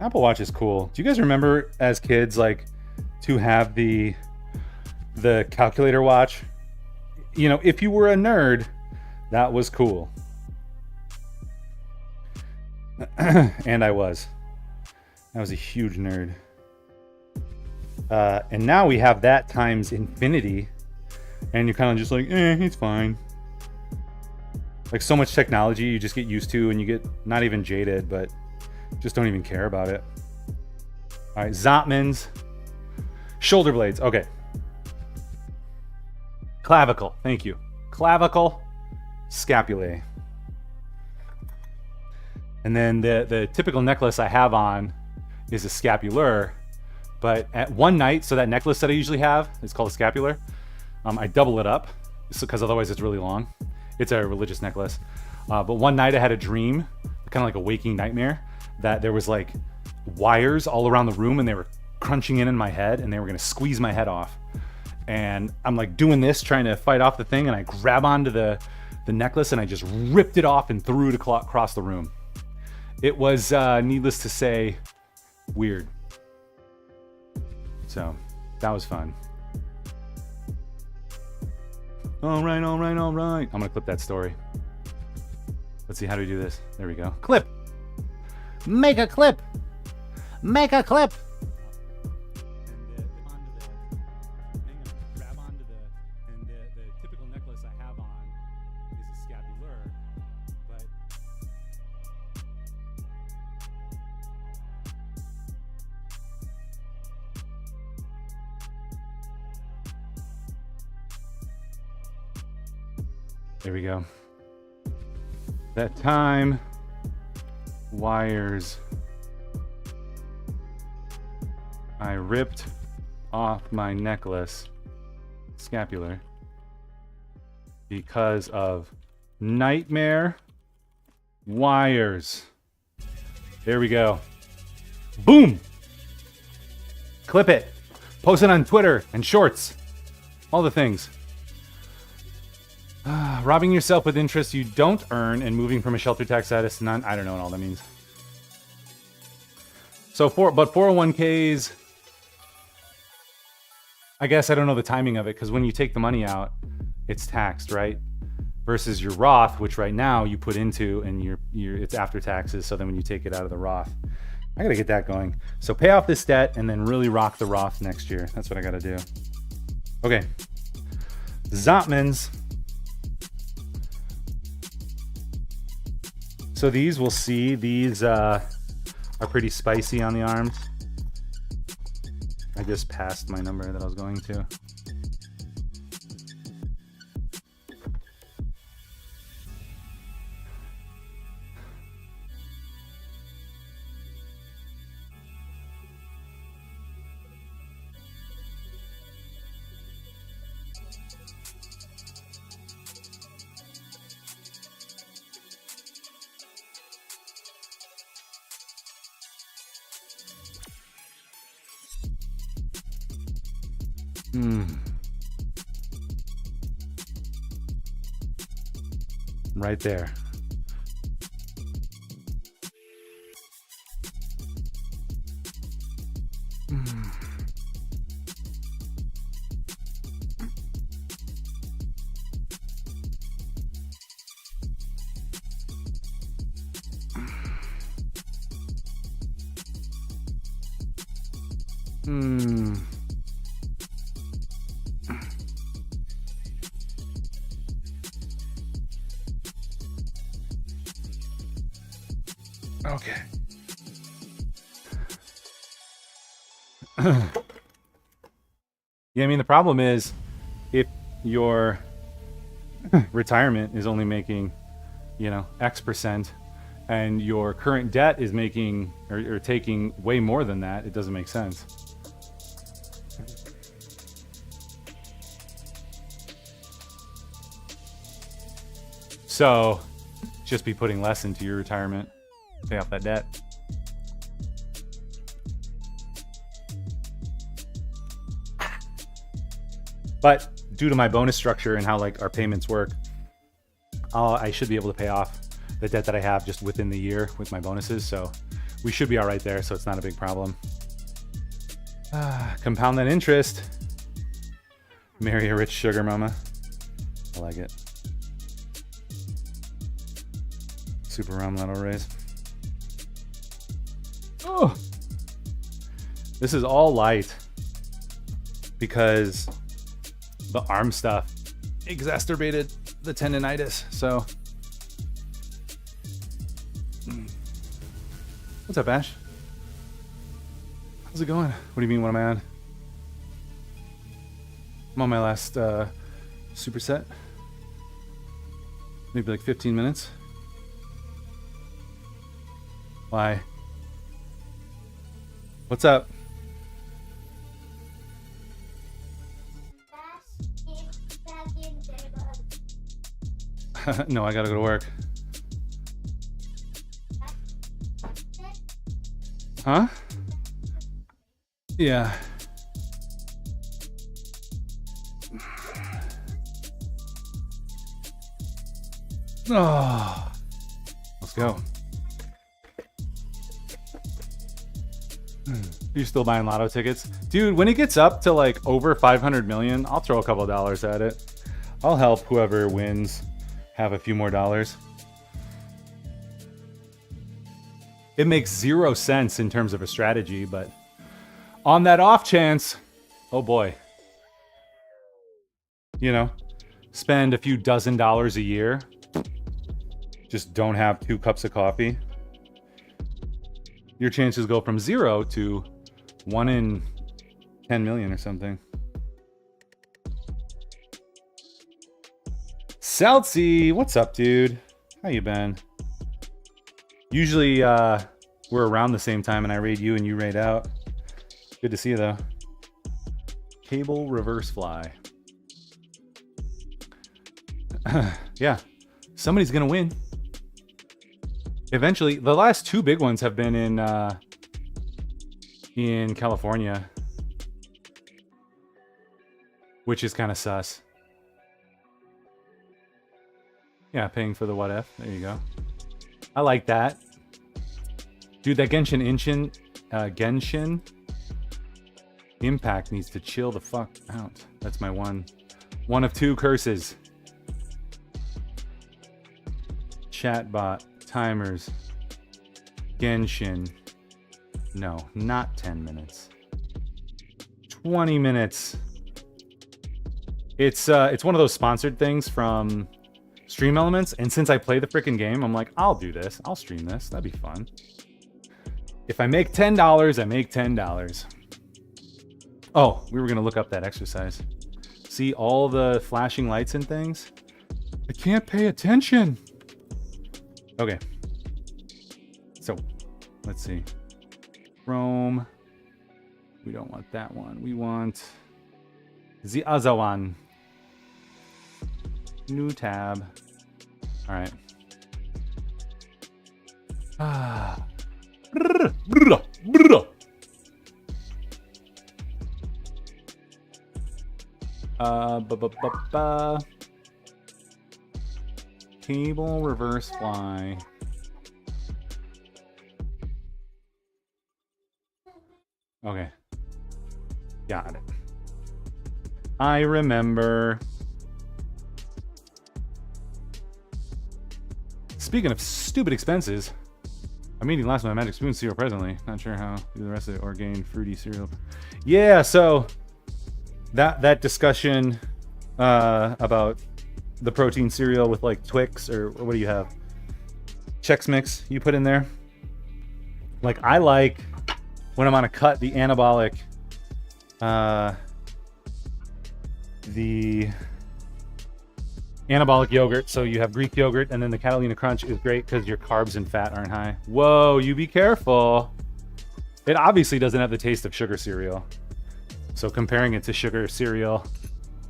Apple Watch is cool. Do you guys remember as kids, like, to have the calculator watch? You know, if you were a nerd, that was cool. And I was a huge nerd. And now we have that times infinity, and you're kind of just like, it's fine. Like so much technology you just get used to, and you get not even jaded, but just don't even care about it. All right, Zotmans. Shoulder blades, okay. Clavicle, thank you. Clavicle, scapulae. And then the typical necklace I have on is a scapular, but at one night, so that necklace that I usually have is called a scapular. I double it up because otherwise it's really long. It's a religious necklace. But one night I had a dream, kind of like a waking nightmare, that there was like wires all around the room and they were crunching in my head and they were gonna squeeze my head off. And I'm like doing this, trying to fight off the thing, and I grab onto the necklace and I just ripped it off and threw it across the room. It was, needless to say, weird. So, that was fun. All right. I'm gonna clip that story. Let's see, how do we do this? There we go. Clip. Make a clip. Make a clip. The typical necklace I have on is a scapular, but there we go. That time, wires. I ripped off my necklace, scapular, because of nightmare wires. There we go. Boom! Clip it. Post it on Twitter and Shorts. All the things. Robbing yourself with interest you don't earn and moving from a shelter tax status to none. I don't know what all that means. So but 401ks, I guess I don't know the timing of it, because when you take the money out, it's taxed, right? versus your Roth, which right now you put into and it's after taxes. So then when you take it out of the Roth, I gotta get that going. So pay off this debt and then really rock the Roth next year. That's what I gotta do. Okay, Zotmans. So these, we'll see. These are pretty spicy on the arms. I just passed my number that I was going to. Right there. Okay. Yeah, I mean, the problem is if your retirement is only making, X percent, and your current debt is making or taking way more than that, it doesn't make sense. So just be putting less into your retirement. Pay off that debt. But due to my bonus structure and how like our payments work, I should be able to pay off the debt that I have just within the year with my bonuses. So we should be all right there. So it's not a big problem. Compound that interest. Marry a rich sugar mama. I like it. Super rum that'll raise. Oh, this is all light because the arm stuff exacerbated the tendonitis. So, what's up, Ash? How's it going? What do you mean? What am I on? I'm on my last superset. Maybe like 15 minutes. Why? What's up? No, I gotta go to work. Huh? Yeah. Oh, let's go. You're still buying lotto tickets? Dude, when it gets up to like over 500 million, I'll throw a couple dollars at it. I'll help whoever wins have a few more dollars. It makes 0 sense in terms of a strategy, but on that off chance, oh boy. Spend a few dozen dollars a year. Just don't have 2 cups of coffee. Your chances go from 0 to 1 in 10 million or something. Celtsy, what's up, dude? How you been? Usually we're around the same time and I raid you and you raid out. Good to see you though. Cable reverse fly. Yeah, somebody's gonna win. Eventually, the last 2 big ones have been in California, which is kind of sus. Yeah, paying for the what if. There you go. I like that. Dude, that Genshin Impact needs to chill the fuck out. That's my one of 2 curses. chatbot, timers, Genshin. No, not 10 minutes. 20 minutes. It's one of those sponsored things from Stream Elements, and since I play the freaking game, I'm like, I'll do this. I'll stream this. That'd be fun. If I make $10, I make $10. Oh, we were gonna look up that exercise. See all the flashing lights and things? I can't pay attention. Okay. So, let's see. Chrome. We don't want that one. We want the other one. New tab. All right. Ah. Cable reverse fly. Okay. Got it. I remember. Speaking of stupid expenses, I'm eating last of my Magic Spoon cereal presently. Not sure how to do the rest of it or gain fruity cereal. Yeah, so that discussion about the protein cereal with like Twix or what do you have? Chex Mix you put in there. Like I like when I'm on a cut the anabolic yogurt. So you have Greek yogurt and then the Catalina Crunch is great because your carbs and fat aren't high. Whoa, you be careful. It obviously doesn't have the taste of sugar cereal. So comparing it to sugar cereal,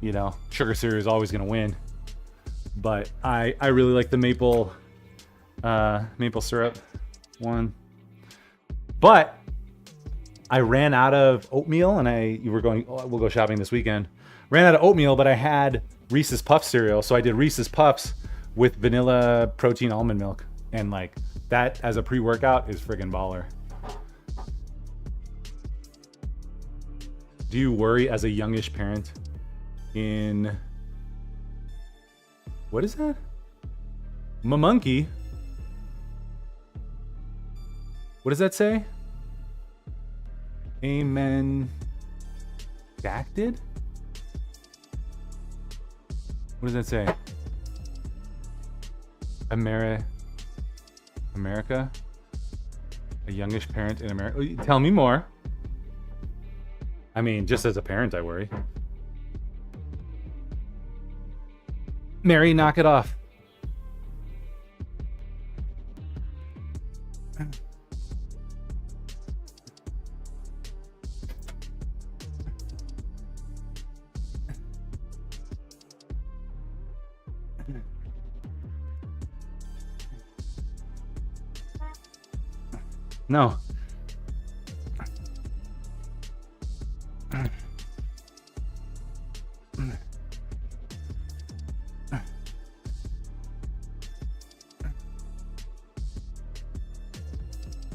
you know, sugar cereal is always going to win. But I really like the maple syrup one. But I ran out of oatmeal and we'll go shopping this weekend. Ran out of oatmeal, but I had Reese's Puff cereal. So I did Reese's Puffs with vanilla protein almond milk. And like that as a pre-workout is friggin' baller. Do you worry as a youngish parent in... What is that? Monkey. What does that say? Amen. Dacted? What does that say? America? A youngish parent in America? Tell me more. I mean, just as a parent, I worry. Mary, knock it off. No.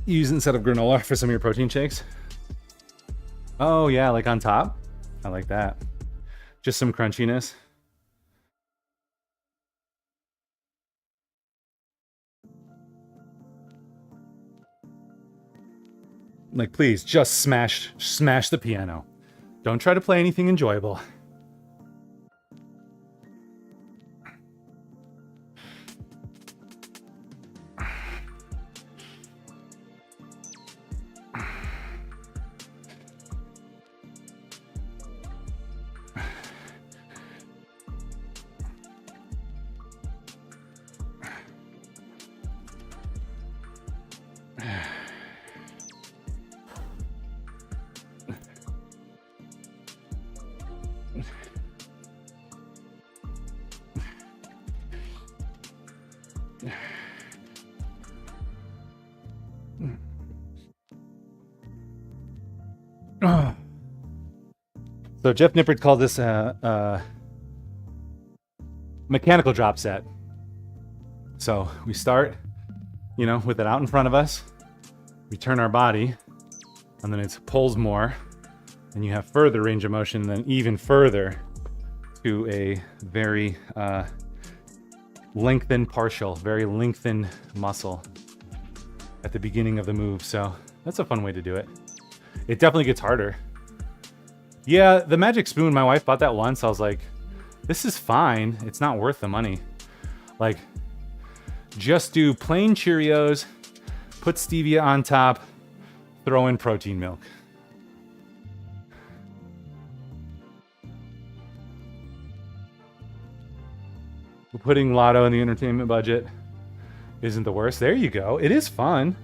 Use instead of granola for some of your protein shakes. Oh yeah, like on top. I like that. Just some crunchiness. Like please, just smash the piano. Don't try to play anything enjoyable. So Jeff Nippert called this a mechanical drop set. So we start, you know, with it out in front of us. We turn our body, and then it pulls more, and you have further range of motion, then even further to a very lengthened partial, very lengthened muscle at the beginning of the move. So that's a fun way to do it. It definitely gets harder. Yeah, the Magic Spoon, my wife bought that once. I was like, this is fine. It's not worth the money. Like, just do plain Cheerios, put stevia on top, throw in protein milk. Putting Lotto in the entertainment budget isn't the worst. There you go. It is fun.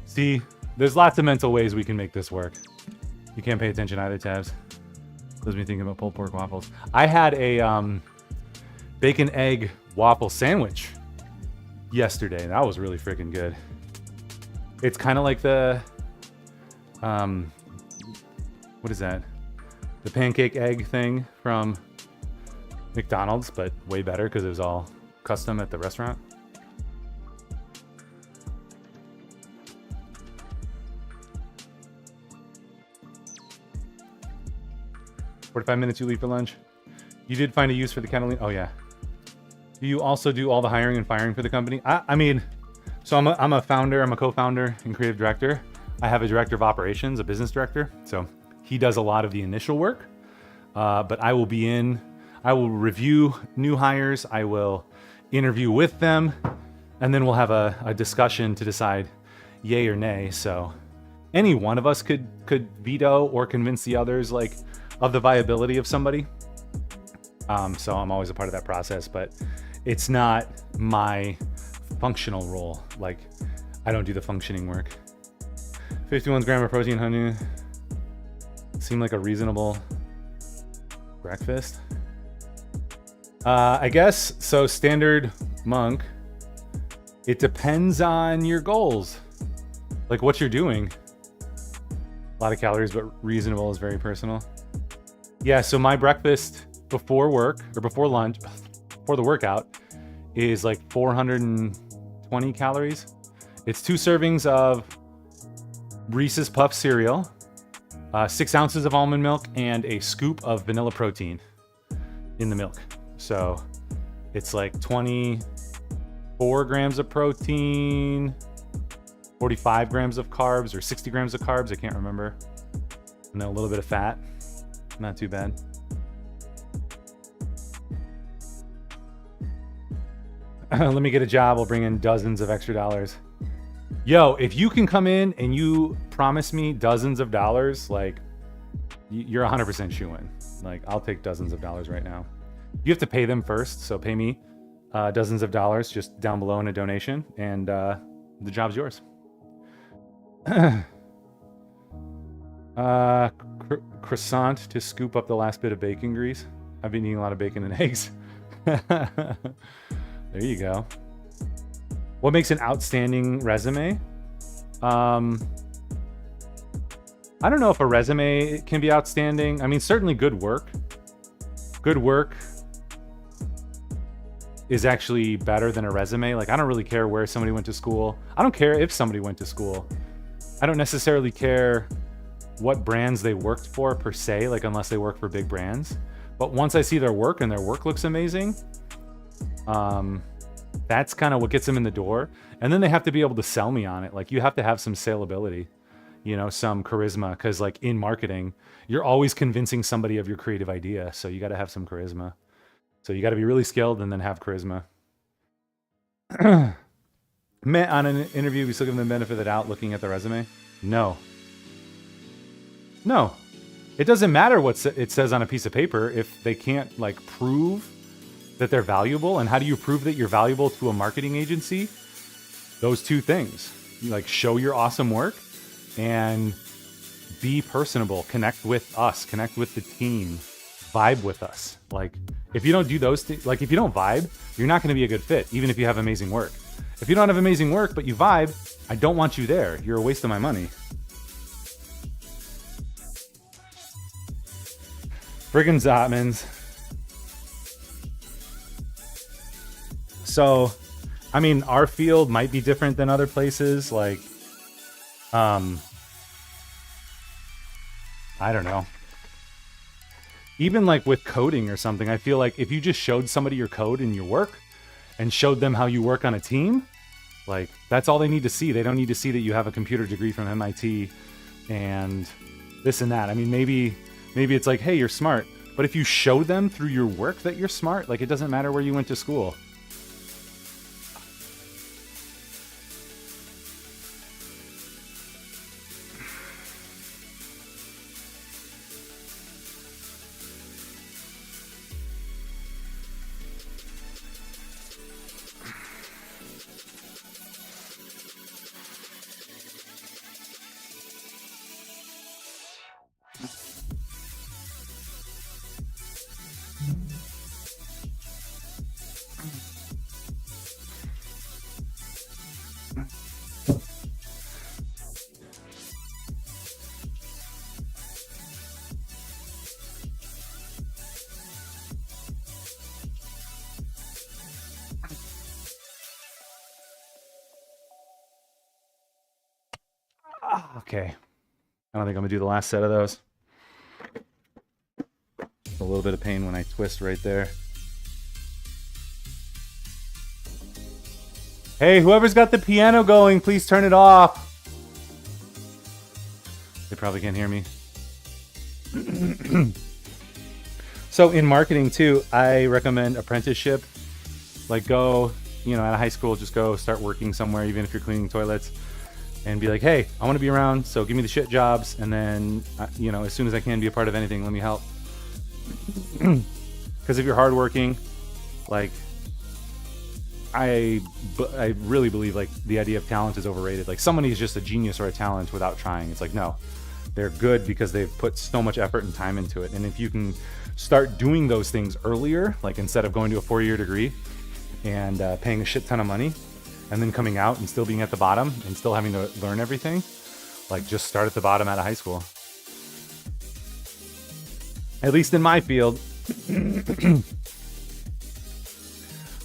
See, there's lots of mental ways we can make this work. You can't pay attention either, Tabs. Does me thinking about pulled pork waffles. I had a bacon egg waffle sandwich yesterday. That was really freaking good. It's kind of like the what is that? The pancake egg thing from McDonald's, but way better because it was all custom at the restaurant. "45 minutes you leave for lunch. You did find a use for the Catalina." Oh yeah. Do you also do all the hiring and firing for the company? I mean, so I'm a founder, I'm a co-founder and creative director. I have a director of operations, a business director. So he does a lot of the initial work, but I will review new hires. I will interview with them, and then we'll have a discussion to decide yay or nay. So any one of us could veto or convince the others like of the viability of somebody. So I'm always a part of that process, but it's not my functional role. Like, I don't do the functioning work. 51 grams of protein, honey. Seem like a reasonable breakfast. I guess, so standard monk, it depends on your goals. Like what you're doing. A lot of calories, but reasonable is very personal. Yeah, so my breakfast before work, or before lunch, before the workout, is like 420 calories. It's 2 servings of Reese's Puff cereal, 6 ounces of almond milk, and a scoop of vanilla protein in the milk. So it's like 24 grams of protein, 45 grams of carbs, or 60 grams of carbs, I can't remember. And then a little bit of fat. Not too bad. Let me get a job. We'll bring in dozens of extra dollars. Yo, if you can come in and you promise me dozens of dollars, like, you're 100% shoo-in. Like, I'll take dozens of dollars right now. You have to pay them first, so pay me dozens of dollars just down below in a donation, and the job's yours. Croissant to scoop up the last bit of bacon grease. I've been eating a lot of bacon and eggs. There you go. What makes an outstanding resume? I don't know if a resume can be outstanding. I mean, certainly good work. Good work is actually better than a resume. Like, I don't really care where somebody went to school. I don't care if somebody went to school. I don't necessarily care what brands they worked for per se, like unless they work for big brands. But once I see their work and their work looks amazing, that's kind of what gets them in the door. And then they have to be able to sell me on it. Like, you have to have some saleability, you know, some charisma, because like in marketing, you're always convincing somebody of your creative idea. So you got to have some charisma. So you got to be really skilled and then have charisma. On an interview, we still give them the benefit of the doubt looking at the resume? No. No. It doesn't matter what it says on a piece of paper if they can't like prove that they're valuable. And how do you prove that you're valuable to a marketing agency? Those two things. You like show your awesome work and be personable, connect with us, connect with the team, vibe with us. Like, if you don't do those things, like if you don't vibe, you're not going to be a good fit, even if you have amazing work. If you don't have amazing work, but you vibe, I don't want you there. You're a waste of my money. Friggin' Zotmans. So, I mean, our field might be different than other places. Like, I don't know. Even like with coding or something, I feel like if you just showed somebody your code and your work, and showed them how you work on a team, like that's all they need to see. They don't need to see that you have a computer degree from MIT and this and that. I mean, maybe it's like, hey, you're smart. But if you show them through your work that you're smart, like it doesn't matter where you went to school. Okay. I don't think I'm gonna do the last set of those. A little bit of pain when I twist right there. Hey, whoever's got the piano going, please turn it off. They probably can't hear me. So in marketing too, I recommend apprenticeship. Like go, out of high school, just go start working somewhere, even if you're cleaning toilets. And be like, hey, I want to be around, so give me the shit jobs, and then, as soon as I can be a part of anything, let me help. Because if you're hardworking, like, I really believe, like, the idea of talent is overrated. Like, somebody is just a genius or a talent without trying. It's like, no. They're good because they've put so much effort and time into it. And if you can start doing those things earlier, like instead of going to a 4-year degree and paying a shit ton of money, and then coming out and still being at the bottom and still having to learn everything, like just start at the bottom out of high school. At least in my field.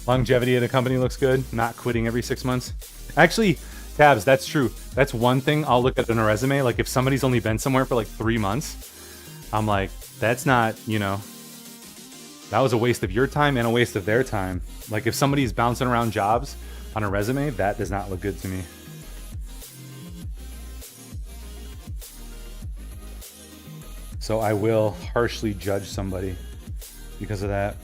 Longevity at a company looks good. Not quitting every 6 months. Actually, Tabs, that's true. That's one thing I'll look at in a resume. Like if somebody's only been somewhere for like 3 months, I'm like, that's not, that was a waste of your time and a waste of their time. Like if somebody's bouncing around jobs on a resume, that does not look good to me. So I will harshly judge somebody because of that.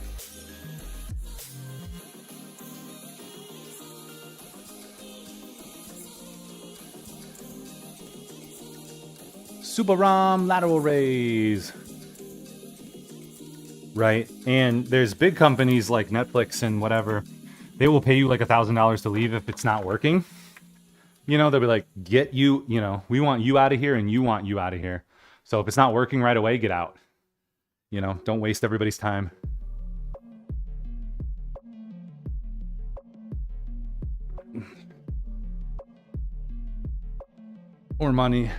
Super ROM lateral raise. Right? And there's big companies like Netflix and whatever. They will pay you like $1,000 to leave if it's not working. They'll be like, get you, we want you out of here and you want you out of here. So if it's not working right away, get out. Don't waste everybody's time. Or money.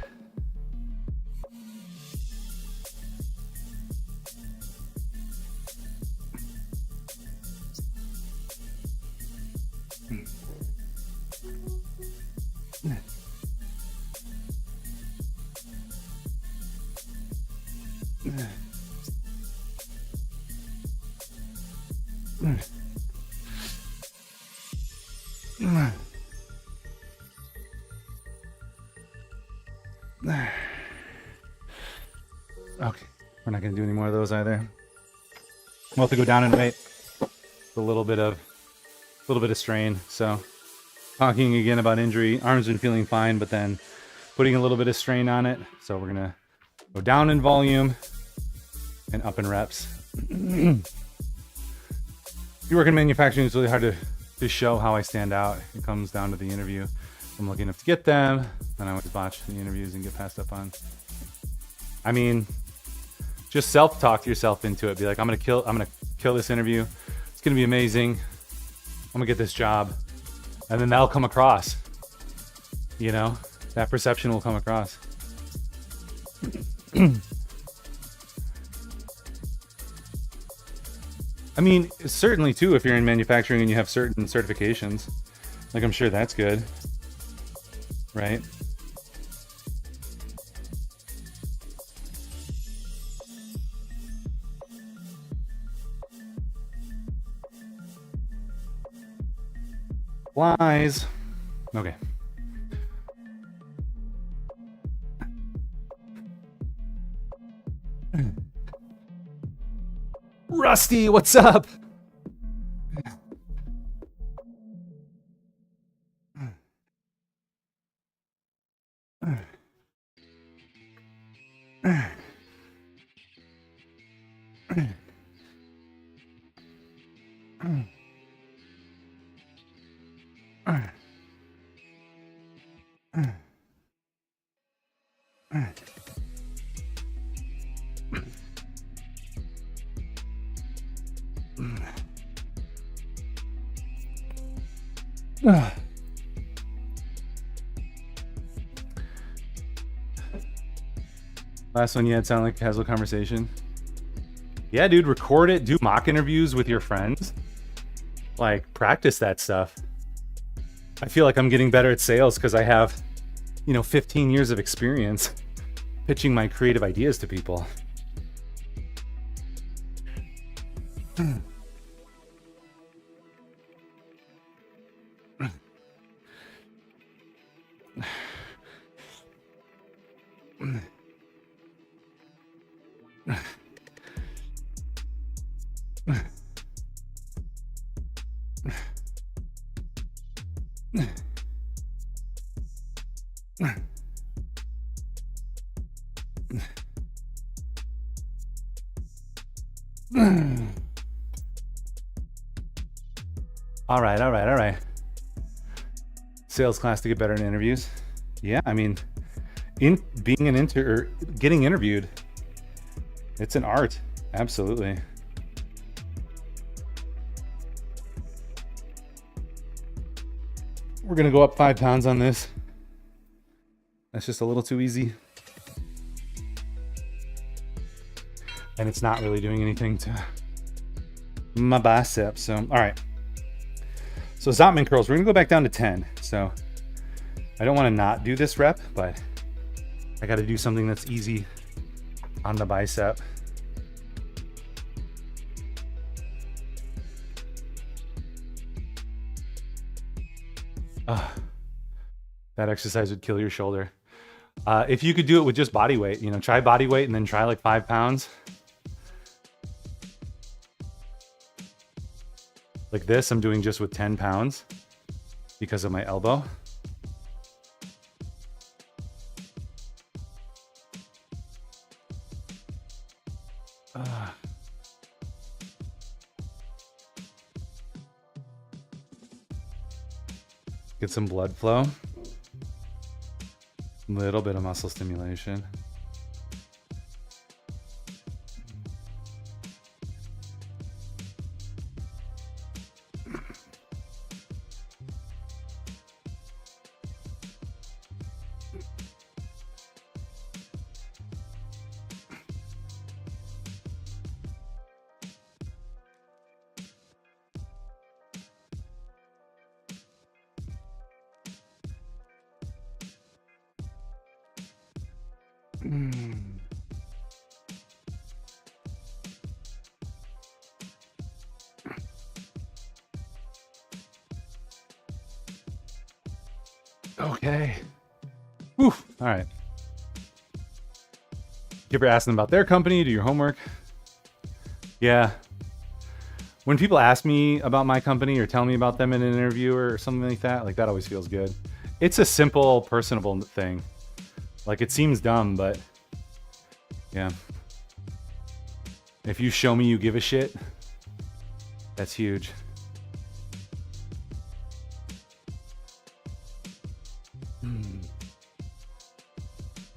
Okay, we're not gonna do any more of those either. We'll have to go down in weight. A little bit of strain. So talking again about injury, arm's been feeling fine, but then putting a little bit of strain on it. So we're gonna go down in volume and up in reps. If you work in manufacturing, it's really hard to show how I stand out. It comes down to the interview. I'm lucky enough to get them, and I always botch the interviews and get passed up on. I mean, just self-talk yourself into it. Be like, I'm gonna kill this interview. It's gonna be amazing. I'm gonna get this job, and then that'll come across. That perception will come across. I mean, certainly too, if you're in manufacturing and you have certain certifications, like I'm sure that's good, right? supplies. Okay. Rusty, what's up? Last one you had sound like a casual conversation. Yeah, dude, record it. Do mock interviews with your friends. Like, practice that stuff. I feel like I'm getting better at sales because I have, 15 years of experience pitching my creative ideas to people. All right. Sales class to get better in interviews. Yeah, I mean, getting interviewed, it's an art. Absolutely. We're gonna go up 5 pounds on this. That's just a little too easy. And it's not really doing anything to my biceps. So, all right. So Zotman curls, we're gonna go back down to 10. So I don't wanna not do this rep, but I gotta do something that's easy on the bicep. That exercise would kill your shoulder. If you could do it with just body weight, try body weight and then try like 5 pounds. Like this, I'm doing just with 10 pounds because of my elbow. Get some blood flow. Little bit of muscle stimulation. Okay. Whew. All right. You ever ask them about their company? Do your homework? Yeah. When people ask me about my company or tell me about them in an interview or something like that always feels good. It's a simple, personable thing. Like, it seems dumb, but yeah. If you show me you give a shit, that's huge.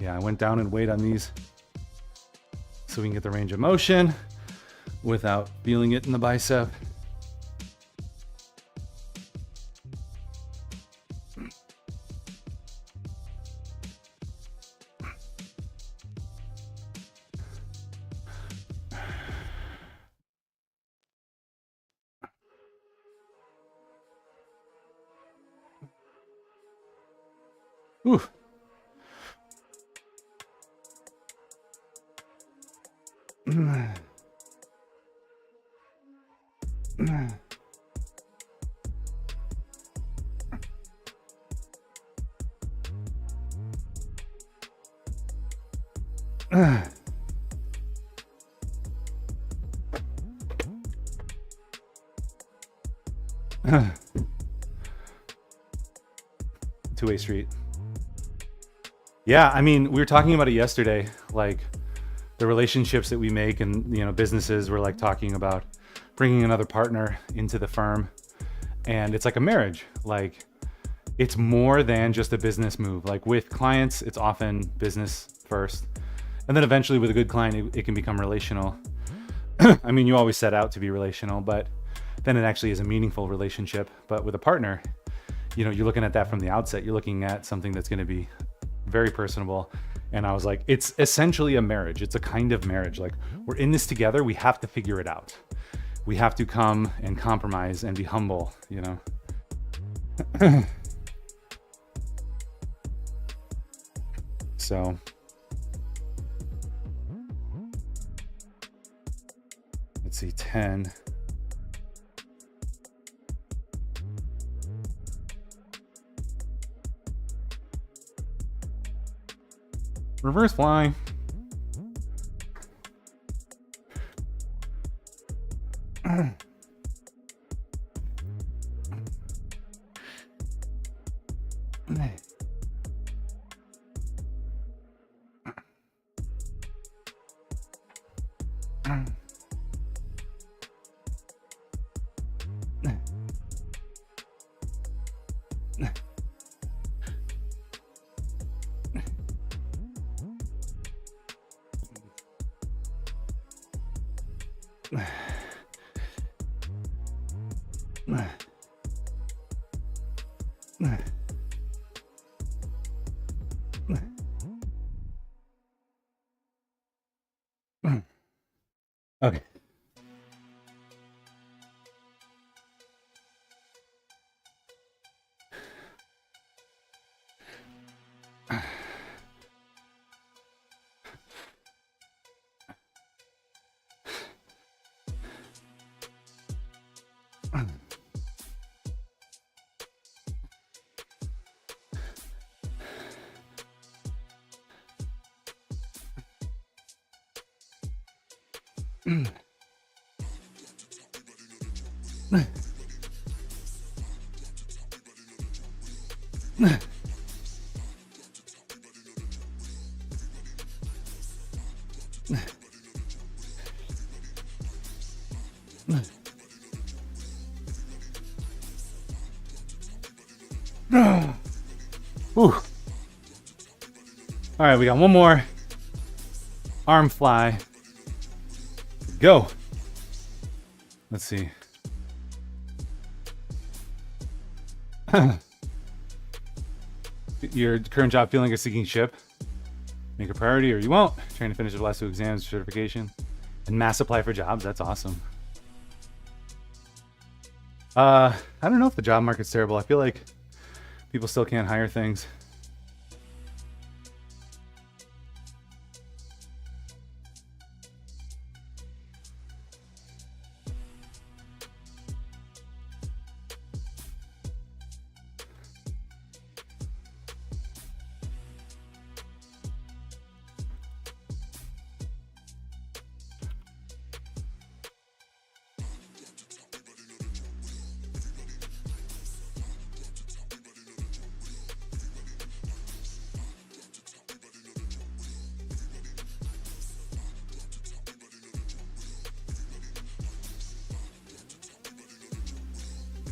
Yeah, I went down in weight on these so we can get the range of motion without feeling it in the bicep. Ooh. Two-way street. Yeah, I mean, we were talking about it yesterday, like the relationships that we make, and businesses. We're like talking about bringing another partner into the firm, and it's like a marriage. Like, it's more than just a business move. Like with clients, it's often business first, and then eventually with a good client, it can become relational. I mean, you always set out to be relational, but then it actually is a meaningful relationship. But with a partner, you're looking at that from the outset. You're looking at something that's going to be very personable. And I was like, it's essentially a marriage. It's a kind of marriage. Like, we're in this together. We have to figure it out. We have to come and compromise and be humble, So let's see, 10. Reverse fly. Okay. Whew. All right, we got one more. Arm fly. Go. Let's see. Your current job feeling like a sinking ship? Make a priority or you won't. Trying to finish the last two exams, certification, and mass apply for jobs. That's awesome. I don't know if the job market's terrible. I feel like people still can't hire things.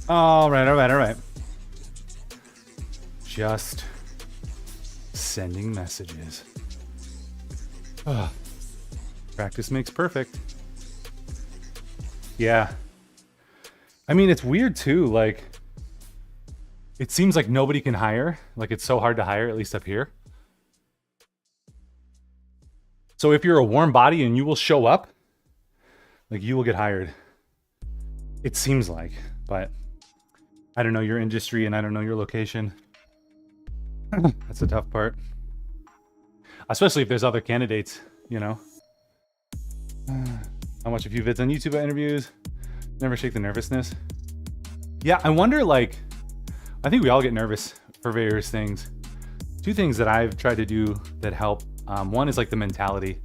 All right. Just sending messages. Ugh. Practice makes perfect. Yeah. I mean, it's weird too. Like, it seems like nobody can hire. Like, it's so hard to hire, at least up here. So if you're a warm body and you will show up, like, you will get hired. It seems like, but I don't know your industry and I don't know your location. That's the tough part. Especially if there's other candidates, I watch a few vids on YouTube about interviews. Never shake the nervousness. Yeah, I wonder, like, I think we all get nervous for various things. Two things that I've tried to do that help One is like the mentality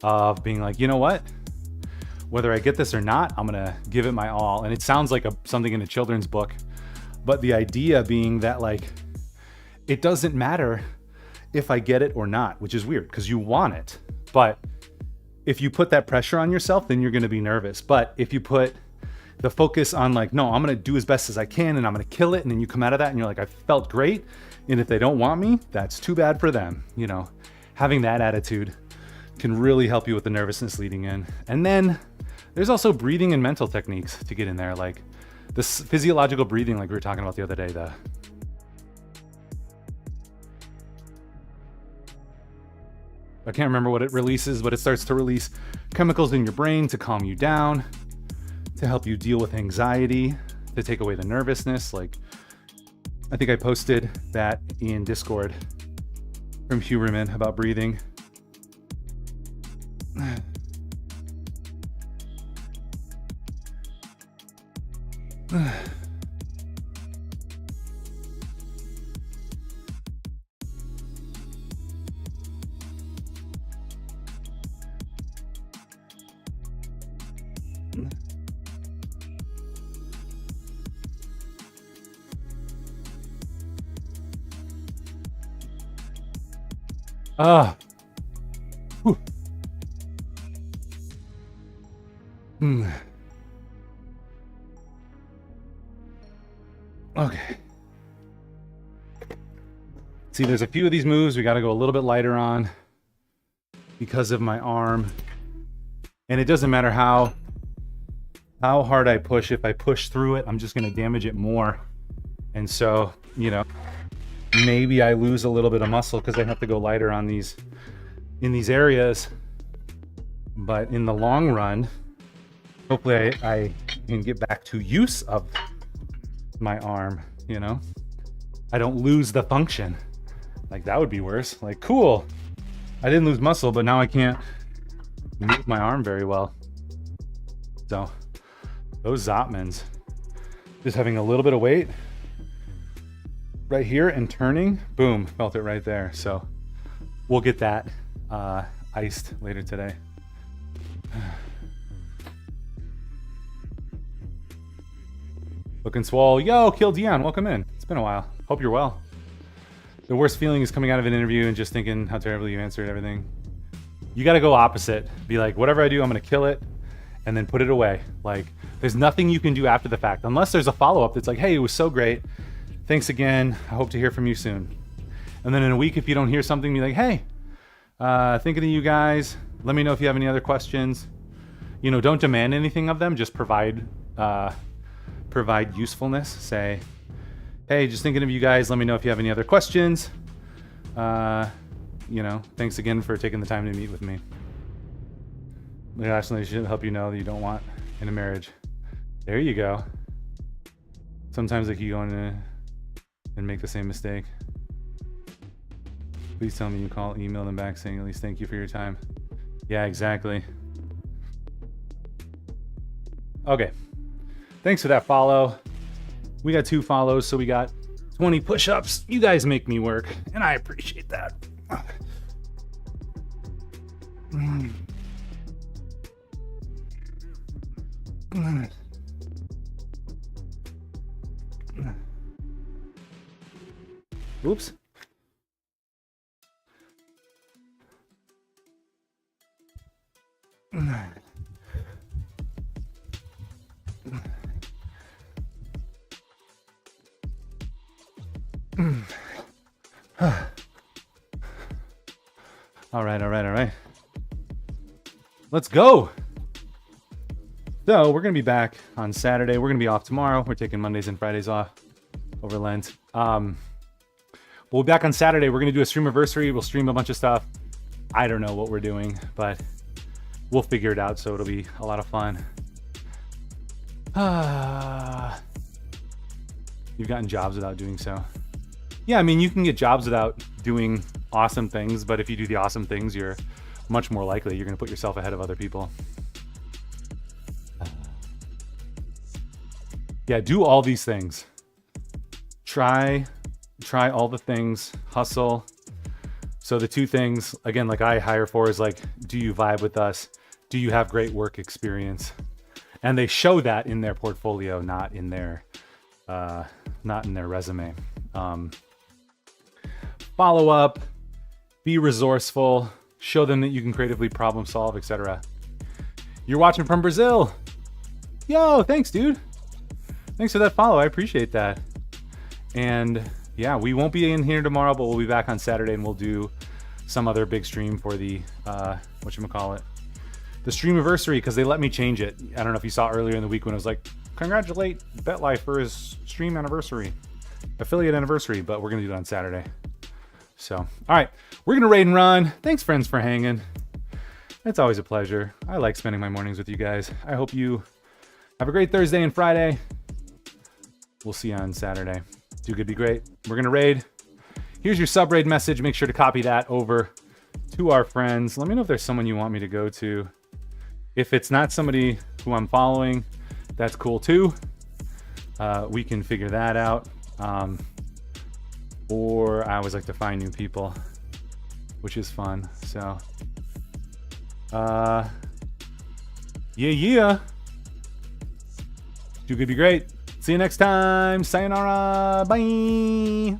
of being like, you know what? Whether I get this or not, I'm gonna give it my all. And it sounds like something in a children's book, but the idea being that like, it doesn't matter if I get it or not, which is weird because you want it. But if you put that pressure on yourself, then you're gonna be nervous. But if you put the focus on like, no, I'm gonna do as best as I can and I'm gonna kill it. And then you come out of that and you're like, I felt great. And if they don't want me, that's too bad for them. You know, having that attitude can really help you with the nervousness leading in. And then there's also breathing and mental techniques to get in there. Like this physiological breathing, like we were talking about the other day, I can't remember what it releases, but it starts to release chemicals in your brain to calm you down, to help you deal with anxiety, to take away the nervousness. Like, I think I posted that in Discord from Huberman about breathing. Whew. Okay. See, there's a few of these moves we got to go a little bit lighter on because of my arm. And it doesn't matter how hard I push. If I push through it, I'm just going to damage it more. And so, you know, maybe I lose a little bit of muscle because I have to go lighter on these in these areas. But in the long run, hopefully I can get back to use of my arm, you know? I don't lose the function. Like that would be worse. Like, cool, I didn't lose muscle, but now I can't move my arm very well. So those Zotmans, just having a little bit of weight right here and turning, boom, felt it right there. So we'll get that iced later today. Looking swole. Yo, Kill Dion, welcome in. It's been a while. Hope you're well. The worst feeling is coming out of an interview and just thinking how terribly you answered everything. You got to go opposite. Be like, whatever I do, I'm going to kill it and then put it away. Like, there's nothing you can do after the fact unless there's a follow-up that's like, hey, it was so great. Thanks again. I hope to hear from you soon. And then in a week, if you don't hear something, be like, hey, thinking of you guys. Let me know if you have any other questions. You know, don't demand anything of them. Just provide usefulness. Say, hey, just thinking of you guys. Let me know if you have any other questions. You know, thanks again for taking the time to meet with me. Actually, should help you know that you don't want in a marriage. There you go. Sometimes like you go in and make the same mistake. Please tell me you email them back saying at least thank you for your time. Yeah, exactly. Okay. Thanks for that follow. We got 2 follows, so we got 20 push-ups. You guys make me work, and I appreciate that. Oops. All right. Let's go. So we're going to be back on Saturday. We're going to be off tomorrow. We're taking Mondays and Fridays off over Lent. We'll be back on Saturday. We're going to do a streamiversary. We'll stream a bunch of stuff. I don't know what we're doing, but we'll figure it out. So it'll be a lot of fun. You've gotten jobs without doing so. Yeah, I mean, you can get jobs without doing awesome things, but if you do the awesome things, you're much more likely you're going to put yourself ahead of other people. Yeah, do all these things. Try all the things. Hustle, So the two things, again, like I hire for is like, do you vibe with us? Do you have great work experience? And they show that in their portfolio, not in their resume. Follow up, be resourceful, show them that you can creatively problem solve, etc. You're watching from Brazil. Yo, thanks, dude. Thanks for that follow. I appreciate that. And yeah, we won't be in here tomorrow, but we'll be back on Saturday and we'll do some other big stream for the, whatchamacallit, the streamiversary, because they let me change it. I don't know if you saw earlier in the week when it was like, congratulate BetLife for his stream anniversary, affiliate anniversary, but we're going to do it on Saturday. So, all right, we're going to raid and run. Thanks, friends, for hanging. It's always a pleasure. I like spending my mornings with you guys. I hope you have a great Thursday and Friday. We'll see you on Saturday. Do good, be great. We're going to raid. Here's your sub raid message. Make sure to copy that over to our friends. Let me know if there's someone you want me to go to. If it's not somebody who I'm following, that's cool too. We can figure that out. Or I always like to find new people, which is fun. So, yeah. Do good, be great. See you next time. Sayonara. Bye.